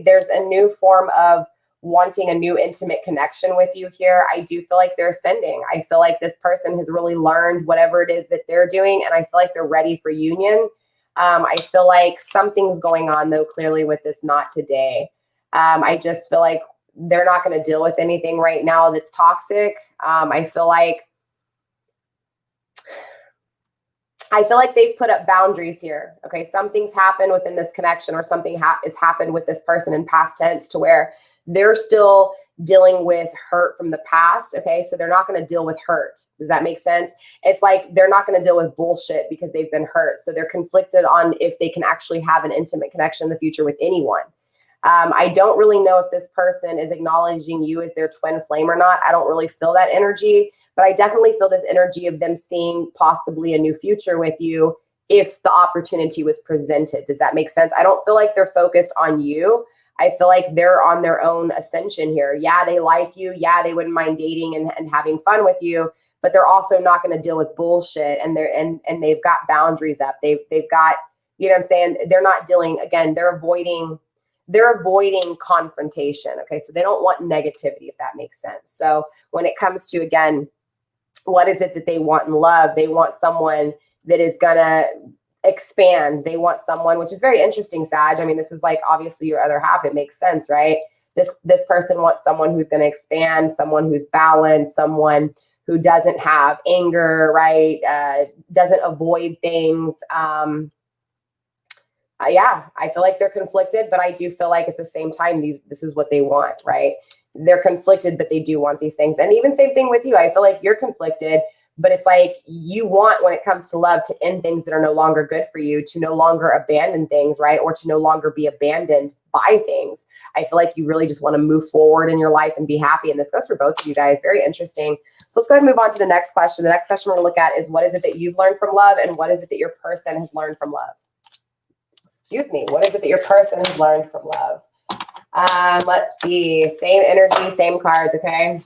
There's a new form of wanting a new intimate connection with you here. I do feel like they're ascending. I feel like this person has really learned whatever it is that they're doing, and I feel like they're ready for union. I feel like something's going on, though, clearly with this not today. I just feel like they're not going to deal with anything right now that's toxic. I feel like they've put up boundaries here. Okay, something's happened within this connection, or something has happened with this person in past tense to where they're still dealing with hurt from the past. Okay, so they're not going to deal with hurt. Does that make sense? It's like they're not going to deal with bullshit because they've been hurt. So they're conflicted on if they can actually have an intimate connection in the future with anyone. I don't really know if this person is acknowledging you as their twin flame or not. I don't really feel that energy, but I definitely feel this energy of them seeing possibly a new future with you if the opportunity was presented. Does that make sense? I don't feel like they're focused on you. I feel like they're on their own ascension here. Yeah, they like you. Yeah, they wouldn't mind dating and having fun with you, but they're also not going to deal with bullshit. And they've got boundaries up. They've got, you know what I'm saying? They're not dealing, again, they're avoiding confrontation. Okay. So they don't want negativity, if that makes sense. So when it comes to, again, what is it that they want in love? They want someone that is going to expand. They want someone, which is very interesting, Sag. I mean, this is like obviously your other half. It makes sense, right? This person wants someone who's going to expand, someone who's balanced, someone who doesn't have anger, right? Doesn't avoid things. Yeah, I feel like they're conflicted, but I do feel like at the same time, this is what they want, right? They're conflicted, but they do want these things. And even same thing with you. I feel like you're conflicted, But it's like you want, when it comes to love, to end things that are no longer good for you, to no longer abandon things, right? Or to no longer be abandoned by things. I feel like you really just want to move forward in your life and be happy. And this goes for both of you guys. Very interesting. So let's go ahead and move on to the next question. The next question we're going to look at is, what is it that you've learned from love, and what is it that your person has learned from love? Excuse me. What is it that your person has learned from love? Let's see. Same energy, same cards, okay?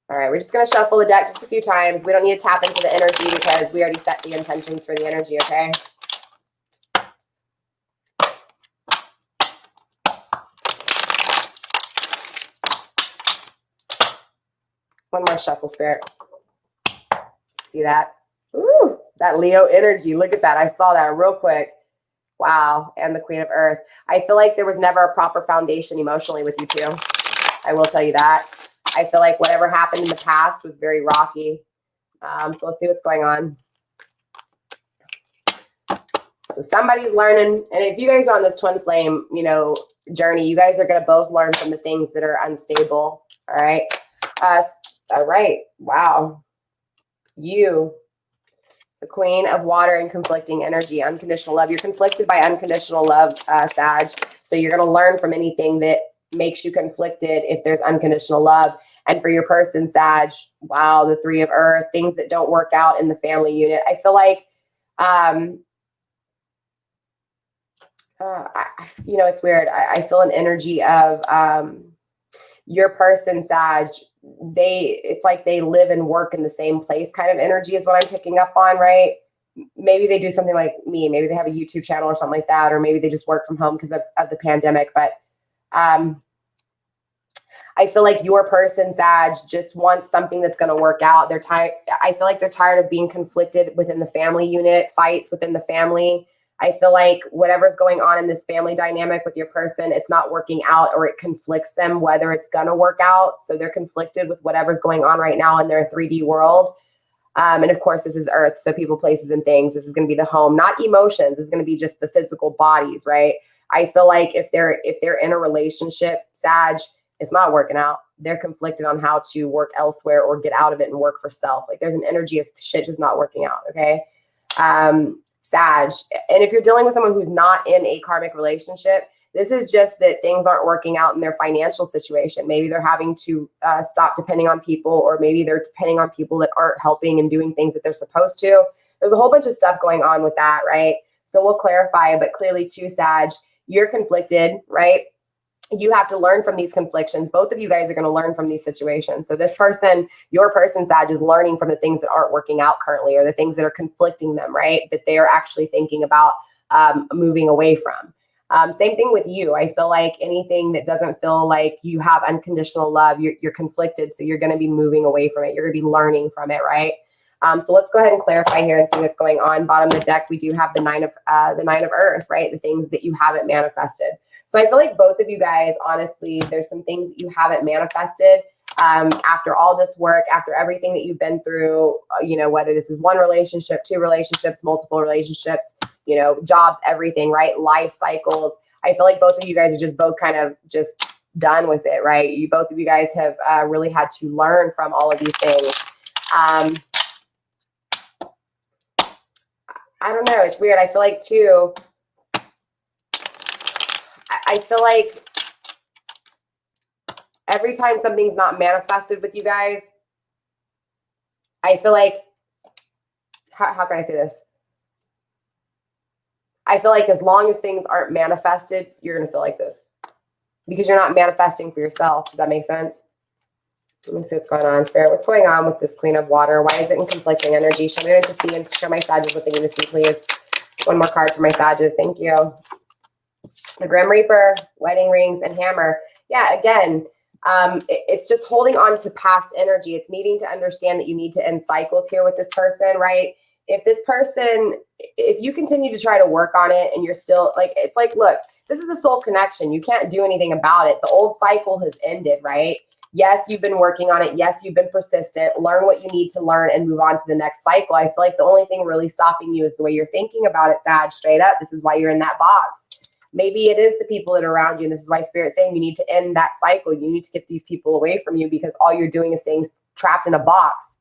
All right, we're just going to shuffle the deck just a few times. We don't need to tap into the energy because we already set the intentions for the energy, okay? One more shuffle, Spirit. See that? Ooh, that Leo energy. Look at that. I saw that real quick. Wow. And the Queen of Earth. I feel like there was never a proper foundation emotionally with you two. I will tell you that. I feel like whatever happened in the past was very rocky. So let's see what's going on. So somebody's learning. And if you guys are on this twin flame, you know, journey, you guys are going to both learn from the things that are unstable. All right. All right. Wow. You, the Queen of Water and conflicting energy, unconditional love. You're conflicted by unconditional love, Sag. So you're going to learn from anything that makes you conflicted if there's unconditional love. And for your person, Sag, wow, the Three of Earth, things that don't work out in the family unit. I feel like, you know, it's weird. I feel an energy of your person, Sag. It's like they live and work in the same place kind of energy is what I'm picking up on, right? Maybe they do something like me. Maybe they have a YouTube channel or something like that, or maybe they just work from home because of the pandemic. But I feel like your person, Sag, just wants something that's going to work out. They're tired. I feel like they're tired of being conflicted within the family unit, fights within the family. I feel like whatever's going on in this family dynamic with your person, it's not working out, or it conflicts them whether it's going to work out. So they're conflicted with whatever's going on right now in their 3D world. And of course, this is Earth. So people, places, and things. This is going to be the home, not emotions. This is going to be just the physical bodies, right? I feel like if they're in a relationship, Sag, it's not working out. They're conflicted on how to work elsewhere or get out of it and work for self. Like there's an energy of shit just not working out. Okay. Sag. And if you're dealing with someone who's not in a karmic relationship, this is just that things aren't working out in their financial situation. Maybe they're having to stop depending on people, or maybe they're depending on people that aren't helping and doing things that they're supposed to. There's a whole bunch of stuff going on with that, right? So we'll clarify, but clearly too, Sag, you're conflicted, right? You have to learn from these conflictions. Both of you guys are going to learn from these situations. So this person, your person, Sag, is learning from the things that aren't working out currently, or the things that are conflicting them, right? That they are actually thinking about moving away from. Same thing with you. I feel like anything that doesn't feel like you have unconditional love, you're conflicted. So you're going to be moving away from it. You're going to be learning from it, right? So let's go ahead and clarify here and see what's going on. Bottom of the deck, we do have the Nine of Earth, right? The things that you haven't manifested. So I feel like both of you guys, honestly, there's some things that you haven't manifested after all this work, after everything that you've been through, you know, whether this is one relationship, two relationships, multiple relationships, you know, jobs, everything, right? Life cycles. I feel like both of you guys are just both kind of just done with it, right? Both of you guys have really had to learn from all of these things. I don't know. It's weird. I feel like too, I feel like every time something's not manifested with you guys, I feel like, how can I say this? I feel like as long as things aren't manifested, you're going to feel like this because you're not manifesting for yourself. Does that make sense? Let me see what's going on, Spirit. What's going on with this Queen of Water? Why is it in conflicting energy? Show me what to see and show my Sages what they need to see, please. One more card for my Sages. Thank you. The Grim Reaper, wedding rings, and hammer. Yeah, again, it's just holding on to past energy. It's needing to understand that you need to end cycles here with this person, right? If this person, if you continue to try to work on it and you're still like, it's like, look, this is a soul connection. You can't do anything about it. The old cycle has ended, right? Yes, you've been working on it. Yes, you've been persistent. Learn what you need to learn and move on to the next cycle. I feel like the only thing really stopping you is the way you're thinking about it, Sag, straight up. This is why you're in that box. Maybe it is the people that are around you. And this is why Spirit's saying you need to end that cycle. You need to get these people away from you, because all you're doing is staying trapped in a box.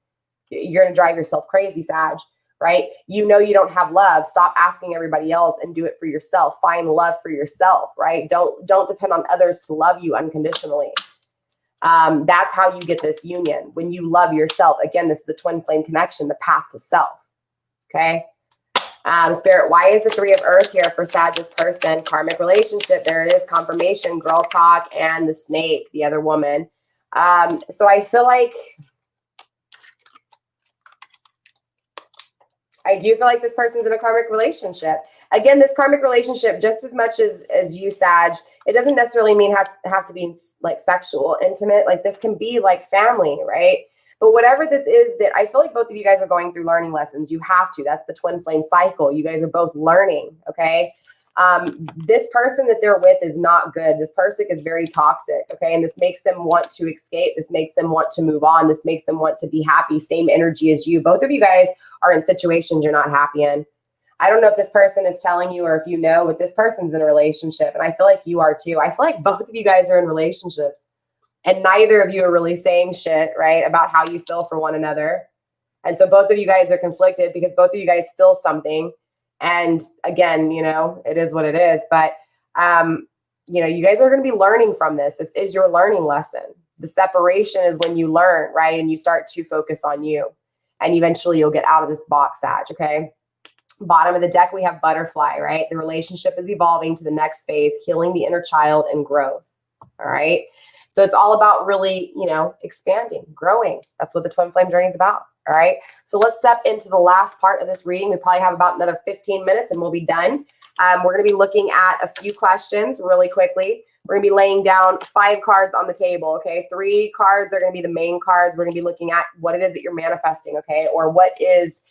You're going to drive yourself crazy, Sag, right? You know you don't have love. Stop asking everybody else and do it for yourself. Find love for yourself, right? Don't depend on others to love you unconditionally. That's how you get this union. When you love yourself. Again, this is the twin flame connection, the path to self. Okay. Spirit, why is the 3 of Earth here for Sag's person? Karmic relationship. There it is. Confirmation, girl talk, and the snake, the other woman. So I feel like, I do feel like this person's in a karmic relationship. Again, this karmic relationship, just as much as you, Sag, it doesn't necessarily mean have to be like sexual, intimate. Like this can be like family, right? But whatever this is, that I feel like both of you guys are going through learning lessons. You have to. That's the twin flame cycle. You guys are both learning, okay? This person that they're with is not good. This person is very toxic, okay? And this makes them want to escape. This makes them want to move on. This makes them want to be happy. Same energy as you. Both of you guys are in situations you're not happy in. I don't know if this person is telling you or if you know, but this person's in a relationship. And I feel like you are too. I feel like both of you guys are in relationships. And neither of you are really saying shit, right, about how you feel for one another. And so both of you guys are conflicted because both of you guys feel something. And again, you know, it is what it is. But, you know, you guys are going to be learning from this. This is your learning lesson. The separation is when you learn, right? And you start to focus on you. And eventually you'll get out of this box, Sag, okay? Bottom of the deck, we have butterfly, right? The relationship is evolving to the next phase, healing the inner child and growth, all right? So it's all about really, you know, expanding, growing. That's what the twin flame journey is about. All right. So let's step into the last part of this reading. We probably have about another 15 minutes and we'll be done. We're going to be looking at a few questions really quickly. We're going to be laying down 5 cards on the table. Okay. 3 cards are going to be the main cards. We're going to be looking at what it is that you're manifesting. Okay. Or what is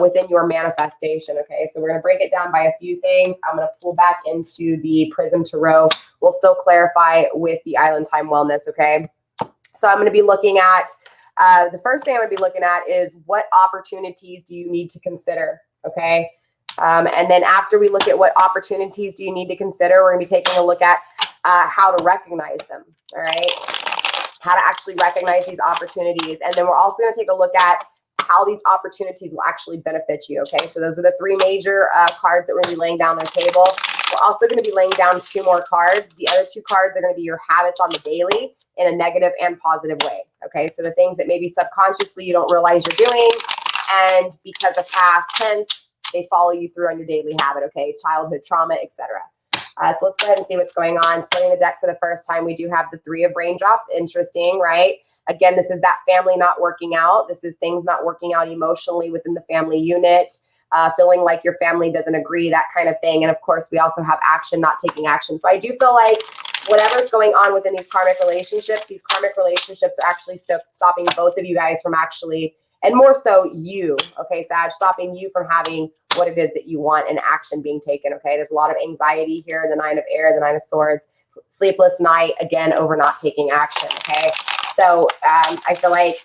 within your manifestation. Okay. So we're going to break it down by a few things. I'm going to pull back into the Prism Tarot. We'll still clarify with the Island Time Wellness. Okay. So I'm going to be looking at, the first thing I'm going to be looking at is what opportunities do you need to consider? Okay. And then after we look at what opportunities do you need to consider, we're going to be taking a look at how to recognize them. All right. How to actually recognize these opportunities. And then we're also going to take a look at how these opportunities will actually benefit you. Okay. So those are the 3 major cards that we're going to be laying down on the table. We're also going to be laying down 2 more cards. The other 2 cards are going to be your habits on the daily in a negative and positive way. Okay. So the things that maybe subconsciously you don't realize you're doing, and because of past tense, they follow you through on your daily habit. Okay. Childhood trauma, etc. So let's go ahead and see what's going on. Splitting the deck for the first time, we do have the 3 of raindrops. Interesting, right? Again, this is that family not working out. This is things not working out emotionally within the family unit, feeling like your family doesn't agree, that kind of thing. And of course, we also have action, not taking action. So I do feel like whatever's going on within these karmic relationships are actually stopping both of you guys from actually, and more so you, okay, Sag, stopping you from having what it is that you want and action being taken, okay? There's a lot of anxiety here, the 9 of air, the 9 of swords, sleepless night, again, over not taking action, okay? So I feel like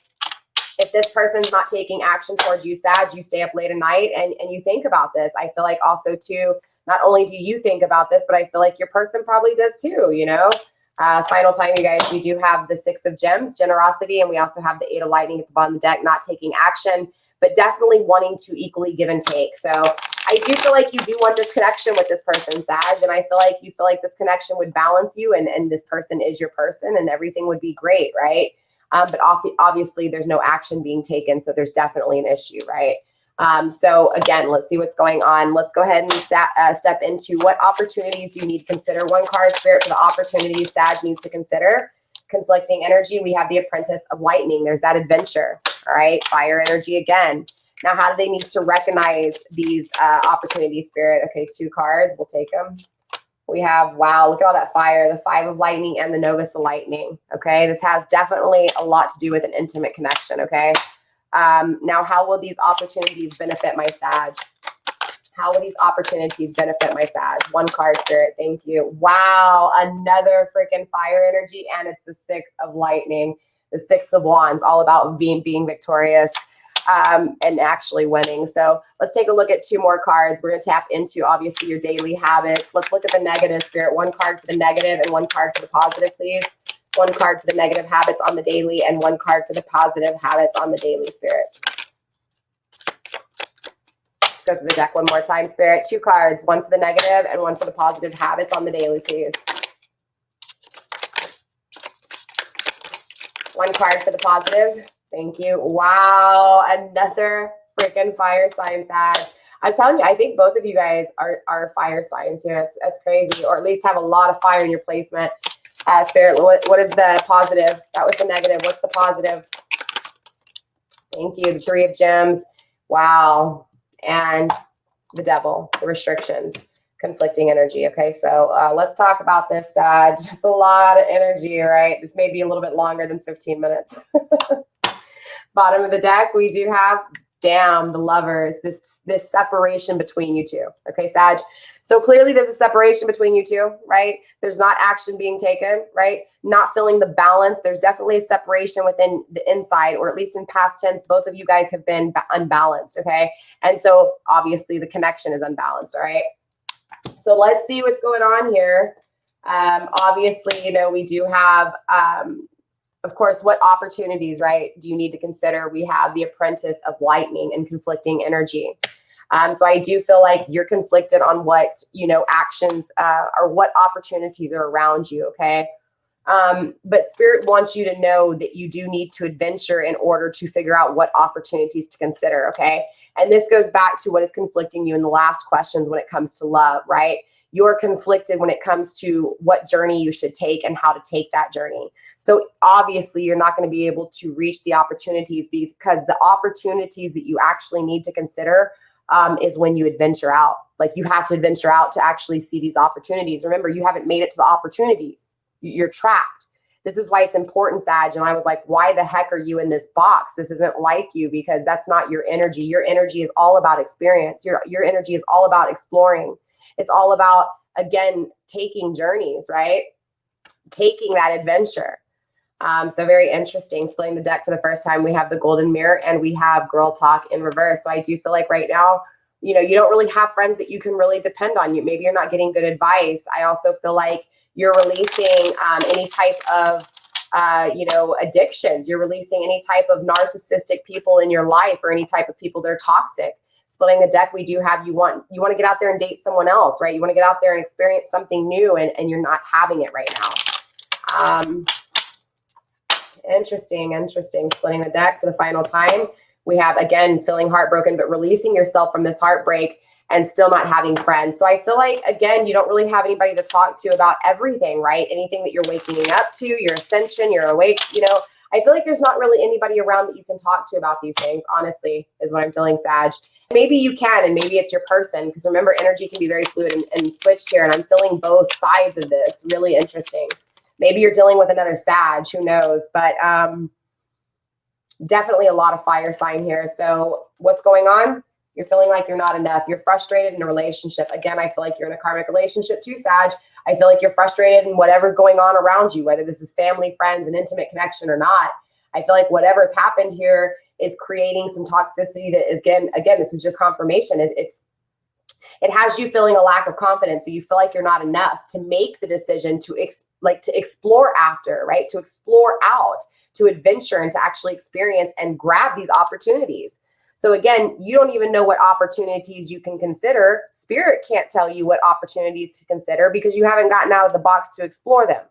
if this person's not taking action towards you, Sag, you stay up late at night and you think about this. I feel like also too, not only do you think about this, but I feel like your person probably does too, you know? Final time, you guys, we do have the 6 of gems, generosity, and we also have the 8 of lightning at the bottom of the deck, not taking action, but definitely wanting to equally give and take. So I do feel like you do want this connection with this person, Sag, and I feel like you feel like this connection would balance you and this person is your person and everything would be great, right? But obviously there's no action being taken, so there's definitely an issue, right? So again, let's see what's going on. Let's go ahead and step into what opportunities do you need to consider. 1 card, Spirit, for the opportunities Sag needs to consider. Conflicting energy, we have the Apprentice of Lightning. There's that adventure, all right? Fire energy again. Now, how do they need to recognize these opportunities, Spirit? Okay, 2 cards, we'll take them. We have, wow, look at all that fire, the 5 of lightning and the Novus of lightning, okay? This has definitely a lot to do with an intimate connection, okay? Now, how will these opportunities benefit my Sag? How will these opportunities benefit my Sag? 1 card, Spirit, thank you. Wow, another freaking fire energy, and it's the 6 of lightning, the 6 of wands, all about being victorious. and actually winning. So let's take a look at 2 more cards. We're going to tap into obviously your daily habits. Let's look at the negative, Spirit. 1 card for the negative and 1 card for the positive, please. 1 card for the negative habits on the daily and 1 card for the positive habits on the daily, Spirit. Let's go through the deck one more time, Spirit. 2 cards, 1 for the negative and 1 for the positive habits on the daily, please. 1 card for the positive. Thank you. Wow, another freaking fire sign, Sag. I'm telling you, I think both of you guys are fire signs here. That's crazy, or at least have a lot of fire in your placement. Spirit, what is the positive? That was the negative. What's the positive? Thank you. The 3 of gems. Wow. And the devil, the restrictions, conflicting energy. Okay, so let's talk about this, Sag. It's a lot of energy, right? This may be a little bit longer than 15 minutes. Bottom of the deck, we do have, damn, the lovers, this separation between you two. Okay, Sag. So clearly there's a separation between you two, right? There's not action being taken, right? Not feeling the balance. There's definitely a separation within the inside, or at least in past tense, both of you guys have been unbalanced, okay? And so obviously the connection is unbalanced, all right? So let's see what's going on here. Obviously, you know, we do have, of course, what opportunities, right, do you need to consider? We have the Apprentice of Lightning and conflicting energy. So I do feel like you're conflicted on what, you know, actions or what opportunities are around you, okay? But Spirit wants you to know that you do need to adventure in order to figure out what opportunities to consider, okay? And this goes back to what is conflicting you in the last questions when it comes to love, right? You're conflicted when it comes to what journey you should take and how to take that journey. So obviously you're not going to be able to reach the opportunities because the opportunities that you actually need to consider is when you adventure out. Like you have to adventure out to actually see these opportunities. Remember, you haven't made it to the opportunities. You're trapped. This is why it's important, Sag. And I was like, why the heck are you in this box? This isn't like you, because that's not your energy. Your energy is all about experience. Your energy is all about exploring. It's all about, again, taking journeys, right? Taking that adventure. So very interesting. Splitting the deck for the first time, we have the Golden Mirror and we have Girl Talk in reverse. So I do feel like right now, you know, you don't really have friends that you can really depend on. Maybe you're not getting good advice. I also feel like you're releasing any type of, you know, addictions. You're releasing any type of narcissistic people in your life, or any type of people that are toxic. Splitting the deck, we do have, you want to get out there and date someone else, right? You want to get out there and experience something new, and you're not having it right now. Interesting. Splitting the deck for the final time. We have, again, feeling heartbroken, but releasing yourself from this heartbreak and still not having friends. So I feel like, again, you don't really have anybody to talk to about everything, right? Anything that you're waking up to, your ascension, your awake, you know, I feel like there's not really anybody around that you can talk to about these things, honestly, is what I'm feeling, Sag. Maybe you can, and maybe it's your person, because remember, energy can be very fluid and switched here, and I'm feeling both sides of this. Really interesting. Maybe you're dealing with another Sag, who knows? But definitely a lot of fire sign here. So what's going on? You're feeling like you're not enough. You're frustrated in a relationship. Again, I feel like you're in a karmic relationship too, Sag. I feel like you're frustrated in whatever's going on around you, whether this is family, friends, an intimate connection or not. I feel like whatever's happened here is creating some toxicity that is, again, this is just confirmation. It has you feeling a lack of confidence. So you feel like you're not enough to make the decision to explore after, right? To explore out, to adventure, and to actually experience and grab these opportunities. So again, you don't even know what opportunities you can consider. Spirit can't tell you what opportunities to consider because you haven't gotten out of the box to explore them,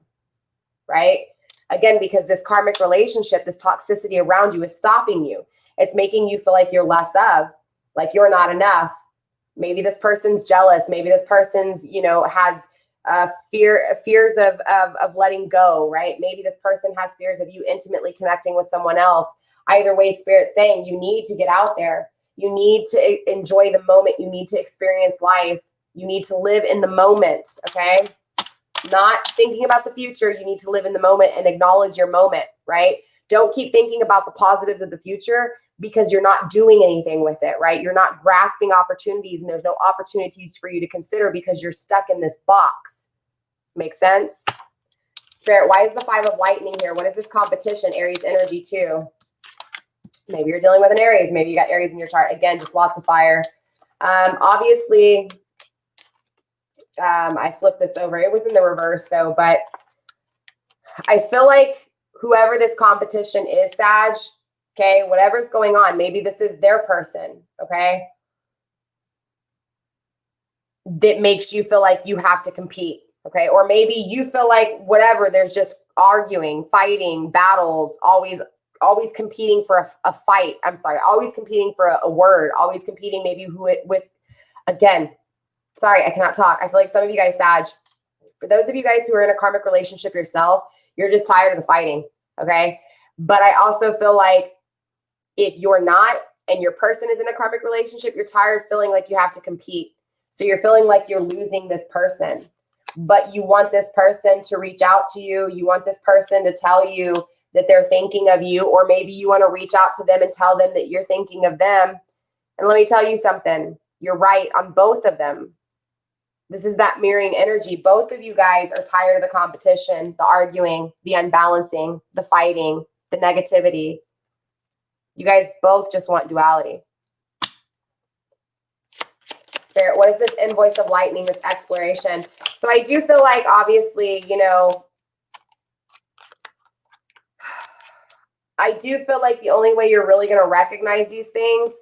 right? Again, because this karmic relationship, this toxicity around you is stopping you. It's making you feel like you're less of, like you're not enough. Maybe this person's jealous. Maybe this person's, you know, has fears of letting go, right? Maybe this person has fears of you intimately connecting with someone else. Either way, Spirit's saying you need to get out there. You need to enjoy the moment. You need to experience life. You need to live in the moment, okay? Not thinking about the future. You need to live in the moment and acknowledge your moment, right? Don't keep thinking about the positives of the future because you're not doing anything with it, right? You're not grasping opportunities, and there's no opportunities for you to consider because you're stuck in this box. Make sense? Spirit, why is the 5 of Lightning here? What is this competition? Aries energy too. Maybe you're dealing with an Aries. Maybe you got Aries in your chart. Again, just lots of fire. Obviously, I flipped this over. It was in the reverse though, but I feel like whoever this competition is, Sag, okay, whatever's going on, maybe this is their person, okay, that makes you feel like you have to compete, okay? Or maybe you feel like whatever, there's just arguing, fighting, battles, always competing for a fight. I'm sorry, always competing for a word, always competing maybe with, again, sorry, I cannot talk. I feel like some of you guys, Sag, for those of you guys who are in a karmic relationship yourself, you're just tired of the fighting, okay? But I also feel like if you're not and your person is in a karmic relationship, you're tired of feeling like you have to compete. So you're feeling like you're losing this person, but you want this person to reach out to you. You want this person to tell you that they're thinking of you, or maybe you want to reach out to them and tell them that you're thinking of them. And let me tell you something, you're right on both of them. This is that mirroring energy. Both of you guys are tired of the competition, the arguing, the unbalancing, the fighting, the negativity. You guys both just want duality. Spirit, what is this invoice of lightning, this exploration? So I do feel like, obviously, you know, I do feel like the only way you're really going to recognize these things,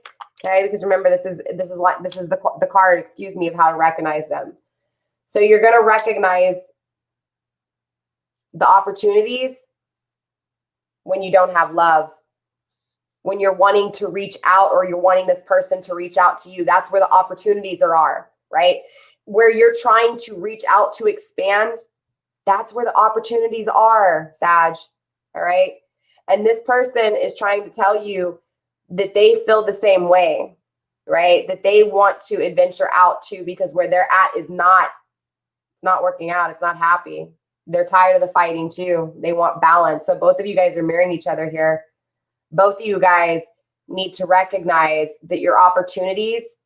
okay, because remember, this is the card, excuse me, of how to recognize them. So you're going to recognize the opportunities when you don't have love, when you're wanting to reach out, or you're wanting this person to reach out to you. That's where the opportunities are, right? Where you're trying to reach out to expand, that's where the opportunities are, Sag, all right? And this person is trying to tell you that they feel the same way, right? That they want to adventure out too, because where they're at is not, it's not working out. It's not happy. They're tired of the fighting too. They want balance. So both of you guys are mirroring each other here. Both of you guys need to recognize that your opportunities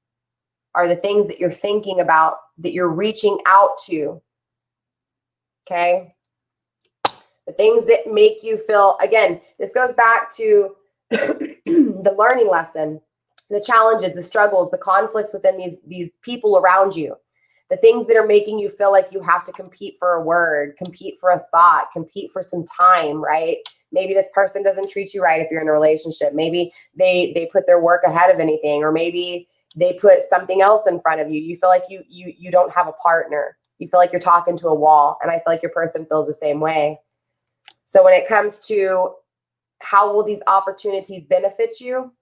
are the things that you're thinking about, that you're reaching out to, okay? The things that make you feel, again, this goes back to the learning lesson, the challenges, the struggles, the conflicts within these people around you, the things that are making you feel like you have to compete for a word, compete for a thought, compete for some time, right? Maybe this person doesn't treat you right if you're in a relationship. Maybe they put their work ahead of anything, or maybe they put something else in front of you. You feel like you don't have a partner. You feel like you're talking to a wall, and I feel like your person feels the same way. So when it comes to how will these opportunities benefit you,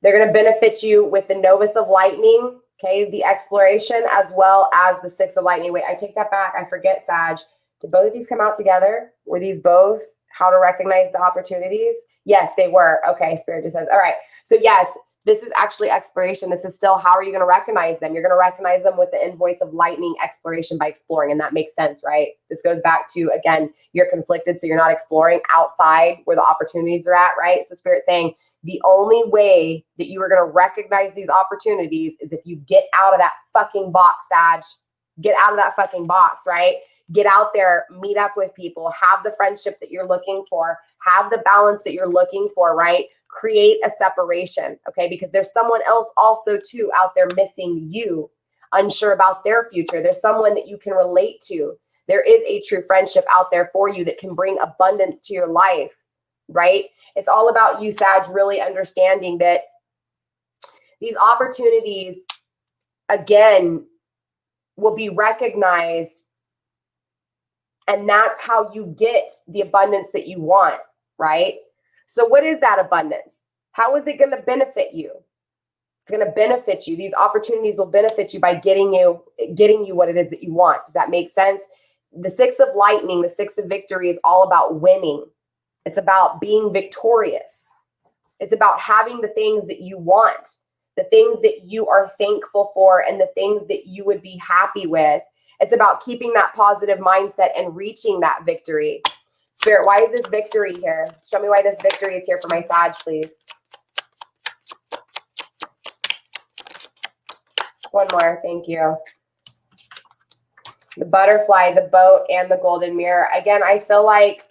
they're going to benefit you with the Novus of Lightning, okay, the exploration, as well as the Six of Lightning. Wait, I take that back. I forget, Sag. Did both of these come out together? Were these both how to recognize the opportunities? Yes, they were. Okay, Spirit just says, all right. So yes, this is actually exploration. This is still, how are you going to recognize them? You're going to recognize them with the invoice of lightning, exploration, by exploring. And that makes sense, right? This goes back to, again, you're conflicted, so you're not exploring outside where the opportunities are at, right? So Spirit's saying the only way that you are going to recognize these opportunities is if you get out of that fucking box, Sag. Get out of that fucking box, right? Get out there, meet up with people, have the friendship that you're looking for, have the balance that you're looking for, right? Create a separation, okay? Because there's someone else also too out there missing you, unsure about their future. There's someone that you can relate to. There is a true friendship out there for you that can bring abundance to your life, right? It's all about you, Sag, really understanding that these opportunities, again, will be recognized. And that's how you get the abundance that you want, right? So what is that abundance? How is it going to benefit you? It's going to benefit you. These opportunities will benefit you by getting you what it is that you want. Does that make sense? The Six of Lightning, the Six of Victory, is all about winning. It's about being victorious. It's about having the things that you want, the things that you are thankful for, and the things that you would be happy with. It's about keeping that positive mindset and reaching that victory. Spirit, why is this victory here? Show me why this victory is here for my Sag, please. One more, thank you. The butterfly, the boat, and the golden mirror. Again, I feel like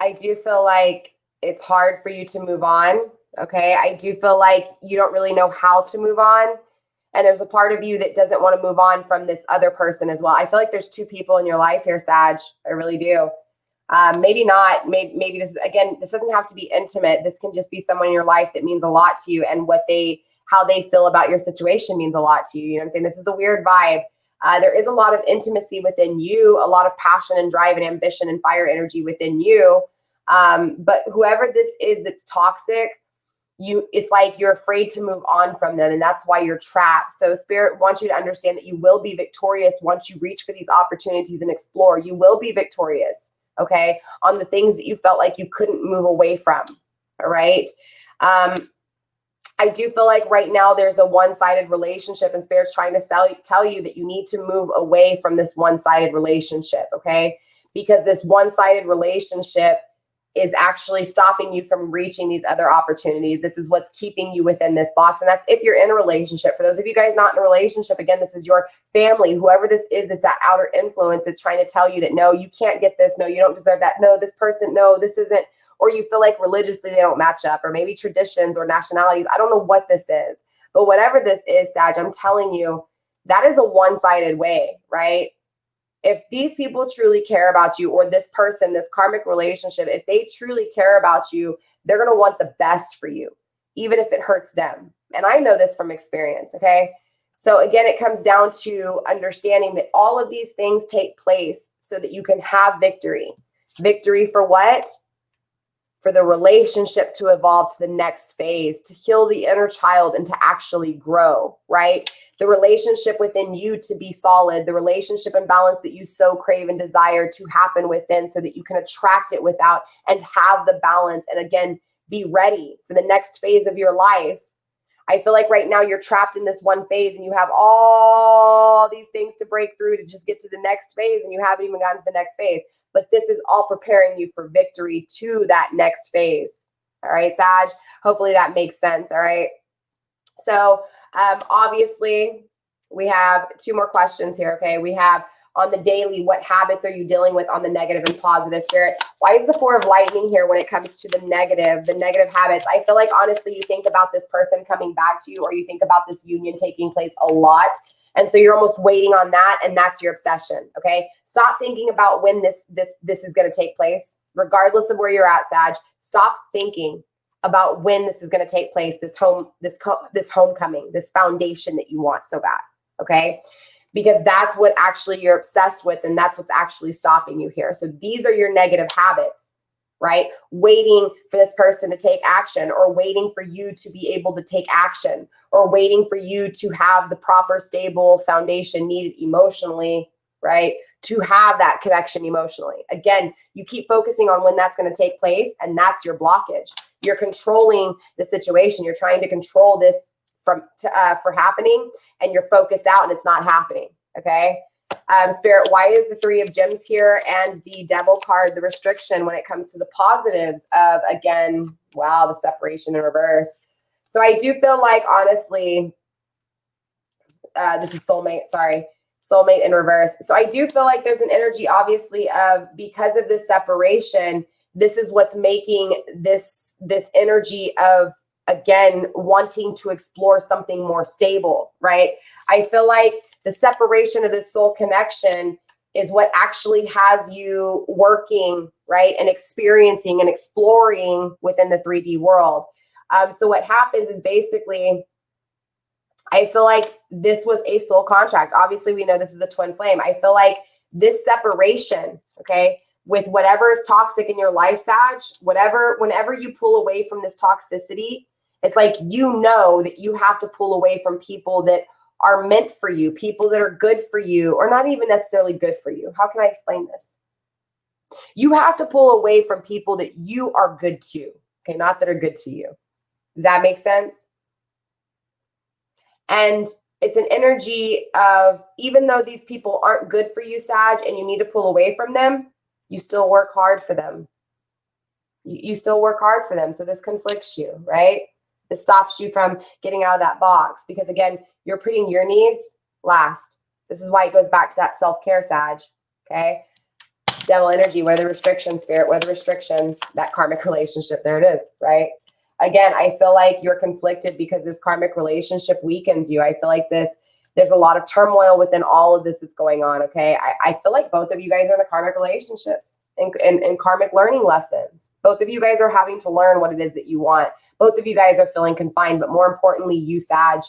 I do feel like it's hard for you to move on. Okay. I do feel like you don't really know how to move on. And there's a part of you that doesn't want to move on from this other person as well. I feel like there's two people in your life here, Sag. I really do. Maybe not. Maybe this, again, this doesn't have to be intimate. This can just be someone in your life that means a lot to you, and how they feel about your situation means a lot to you. You know what I'm saying? This is a weird vibe. There is a lot of intimacy within you, a lot of passion and drive and ambition and fire energy within you. But whoever this is that's toxic, it's like you're afraid to move on from them, and that's why you're trapped. So Spirit wants you to understand that you will be victorious once you reach for these opportunities and explore. You will be victorious, okay, on the things that you felt like you couldn't move away from. All right. I do feel like right now there's a one-sided relationship, and Spirit's trying to tell you that you need to move away from this one-sided relationship, okay? Because this one-sided relationship is actually stopping you from reaching these other opportunities. This is what's keeping you within this box. And that's if you're in a relationship. For those of you guys not in a relationship, again, this is your family. Whoever this is, it's that outer influence. It's trying to tell you that, no, you can't get this. No, you don't deserve that. No, this person, no, this isn't. Or you feel like religiously they don't match up, or maybe traditions or nationalities. I don't know what this is. But whatever this is, Sag, I'm telling you, that is a one-sided way, right? If these people truly care about you, or this person, this karmic relationship, if they truly care about you, they're going to want the best for you, even if it hurts them. And I know this from experience, okay? So again, it comes down to understanding that all of these things take place so that you can have victory. Victory for what? For the relationship to evolve to the next phase, to heal the inner child and to actually grow, right? The relationship within you to be solid, the relationship and balance that you so crave and desire to happen within, so that you can attract it without and have the balance. And again, be ready for the next phase of your life. I feel like right now you're trapped in this one phase, and you have all these things to break through to just get to the next phase, and you haven't even gotten to the next phase. But this is all preparing you for victory to that next phase. All right, Sag, hopefully that makes sense. All right. So obviously we have two more questions here. Okay. We have on the daily, what habits are you dealing with on the negative and positive, Spirit? Why is the Four of Lightning here when it comes to the negative habits? I feel like honestly, you think about this person coming back to you, or you think about this union taking place a lot. And so you're almost waiting on that, and that's your obsession, okay? Stop thinking about when this is going to take place, regardless of where you're at, Sag. Stop thinking about when this is going to take place, this homecoming, this foundation that you want so bad, okay? Because that's what actually you're obsessed with, and that's what's actually stopping you here. So these are your negative habits, right? Waiting for this person to take action, or waiting for you to be able to take action, or waiting for you to have the proper stable foundation needed emotionally, right? To have that connection emotionally. Again, you keep focusing on when that's going to take place, and that's your blockage. You're controlling the situation. You're trying to control this for happening, and you're focused out, and it's not happening, okay? Spirit, why is the Three of Gems here and the Devil card the restriction when it comes to the positives of, again, wow, the separation in reverse? So I do feel like, honestly, this is soulmate, sorry, soulmate in reverse. So I do feel like there's an energy, obviously, of, because of this separation, this is what's making this energy of, again, wanting to explore something more stable, right? I feel like the separation of this soul connection is what actually has you working, right? And experiencing and exploring within the 3D world. So what happens is basically, I feel like this was a soul contract. Obviously, we know this is a twin flame. I feel like this separation, okay, with whatever is toxic in your life, Sag, whenever you pull away from this toxicity, it's like, you know that you have to pull away from people that are meant for you, people that are good for you, or not even necessarily good for you. How can I explain this? You have to pull away from people that you are good to, okay, not that are good to you. Does that make sense? And it's an energy of, even though these people aren't good for you, Sag, and you need to pull away from them, you still work hard for them. You still work hard for them. So this conflicts you, right? This stops you from getting out of that box, because again, you're putting your needs last. This is why it goes back to that self-care, Sag, okay? Devil energy, what are the restrictions, Spirit? What are the restrictions? That karmic relationship, there it is, right? Again, I feel like you're conflicted because this karmic relationship weakens you. I feel like there's a lot of turmoil within all of this that's going on, okay? I feel like both of you guys are in a karmic relationships and karmic learning lessons. Both of you guys are having to learn what it is that you want. Both of you guys are feeling confined, but more importantly, you, Sag,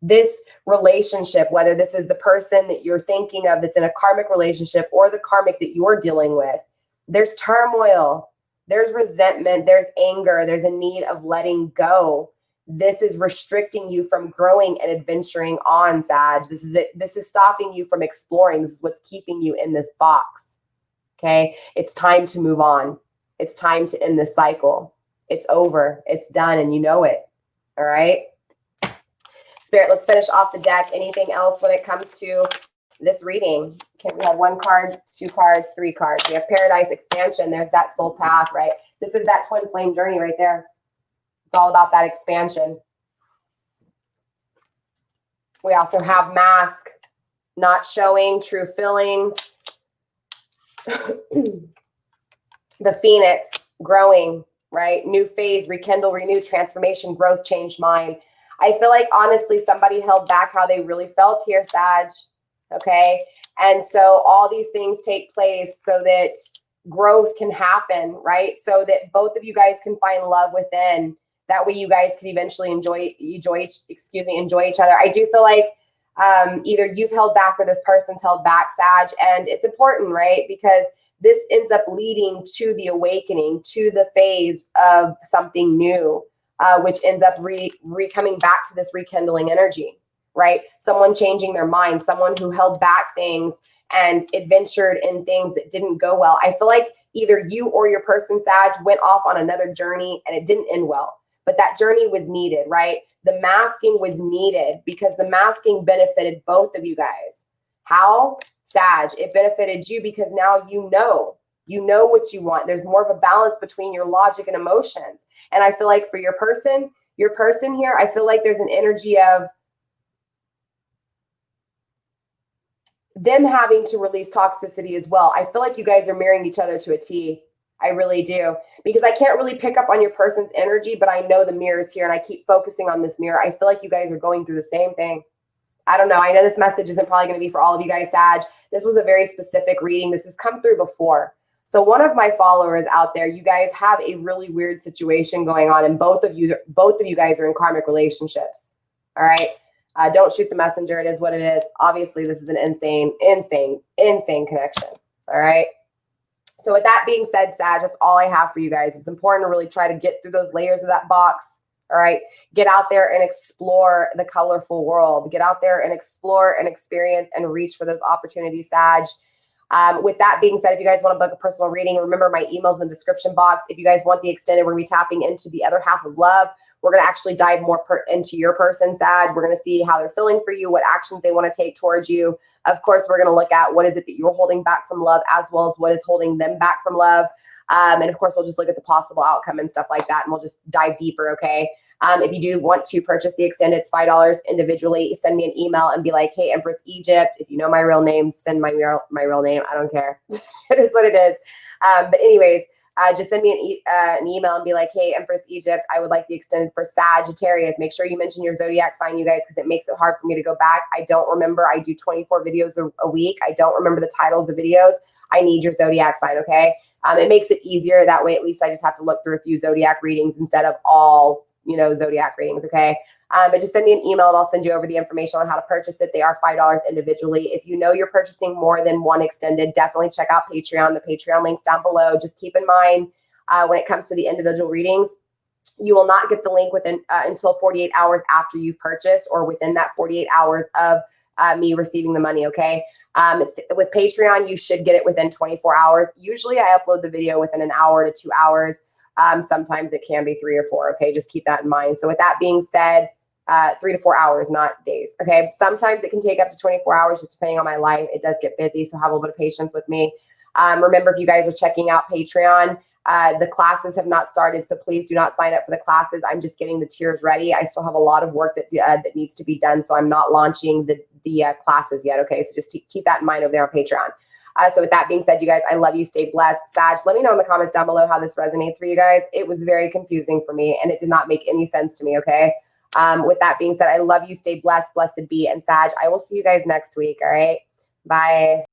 this relationship, whether this is the person that you're thinking of that's in a karmic relationship or the karmic that you're dealing with, there's turmoil, there's resentment, there's anger, there's a need of letting go. This is restricting you from growing and adventuring on, Sag. This is it. This is stopping you from exploring. This is what's keeping you in this box. Okay. It's time to move on. It's time to end this cycle. It's over. It's done. And you know it. All right. Spirit, let's finish off the deck. Anything else when it comes to this reading? Okay, we have 1 card, 2 cards, 3 cards. We have Paradise Expansion. There's that soul path, right? This is that twin flame journey right there. It's all about that expansion. We also have Mask, not showing true feelings. The Phoenix, growing, right? New phase, rekindle, renew, transformation, growth, change mind. I feel like, honestly, somebody held back how they really felt here, Sag. Okay. And so all these things take place so that growth can happen, right? So that both of you guys can find love within. That way you guys can eventually enjoy each other. I do feel like either you've held back or this person's held back, Sag. And it's important, right? Because this ends up leading to the awakening, to the phase of something new, which ends up coming back to this rekindling energy, right? Someone changing their mind, someone who held back things and adventured in things that didn't go well. I feel like either you or your person, Sag, went off on another journey and it didn't end well. But that journey was needed, right? The masking was needed because the masking benefited both of you guys. How? Sag, it benefited you because now you know what you want. There's more of a balance between your logic and emotions. And I feel like for your person here, I feel like there's an energy of them having to release toxicity as well. I feel like you guys are mirroring each other to a T. I really do. Because I can't really pick up on your person's energy, but I know the mirrors here and I keep focusing on this mirror. I feel like you guys are going through the same thing. I don't know. I know this message isn't probably going to be for all of you guys, Sag. This was a very specific reading. This has come through before. So one of my followers out there, you guys have a really weird situation going on, and both of you guys are in karmic relationships. All right. Don't shoot the messenger. It is what it is. Obviously, this is an insane connection. All right. So with that being said, Sag, that's all I have for you guys. It's important to really try to get through those layers of that box. All right. Get out there and explore the colorful world. Get out there and explore and experience and reach for those opportunities, Sag. With that being said, if you guys want to book a personal reading, remember my email's in the description box. If you guys want the extended, we're going to be tapping into the other half of love. We're going to actually dive more into your person, Sag. We're going to see how they're feeling for you, what actions they want to take towards you. Of course, we're going to look at what is it that you're holding back from love, as well as what is holding them back from love. And of course, we'll just look at the possible outcome and stuff like that, and we'll just dive deeper, okay? If you do want to purchase the extended, it's $5 individually. Send me an email and be like, hey, Empress Egypt. If you know my real name, send my real name. I don't care. It is what it is. But anyways, just send me an email and be like, hey, Empress Egypt, I would like the extended for Sagittarius. Make sure you mention your zodiac sign, you guys, because it makes it hard for me to go back. I don't remember. I do 24 videos a week. I don't remember the titles of videos. I need your zodiac sign, okay? It makes it easier. That way, at least I just have to look through a few zodiac readings instead of all, zodiac readings, okay? But just send me an email and I'll send you over the information on how to purchase it. They are $5 individually. If you know you're purchasing more than one extended, definitely check out Patreon. The Patreon link's down below. Just keep in mind when it comes to the individual readings, you will not get the link within until 48 hours after you've purchased, or within that 48 hours of me receiving the money, okay? With Patreon, you should get it within 24 hours. Usually I upload the video within an hour to 2 hours. Sometimes it can be 3 or 4, okay? Just keep that in mind. So with that being said, 3 to 4 hours, not days, okay? Sometimes it can take up to 24 hours, just depending on my life. It does get busy, so have a little bit of patience with me. Remember, if you guys are checking out Patreon, the classes have not started, so please do not sign up for the classes. I'm just getting the tiers ready. I still have a lot of work that needs to be done, so I'm not launching the classes yet, okay? So just keep that in mind over there on Patreon. So with that being said, you guys, I love you. Stay blessed. Sag, let me know in the comments down below how this resonates for you guys. It was very confusing for me and it did not make any sense to me, okay? With that being said, I love you. Stay blessed, blessed be. And Sag, I will see you guys next week, all right? Bye.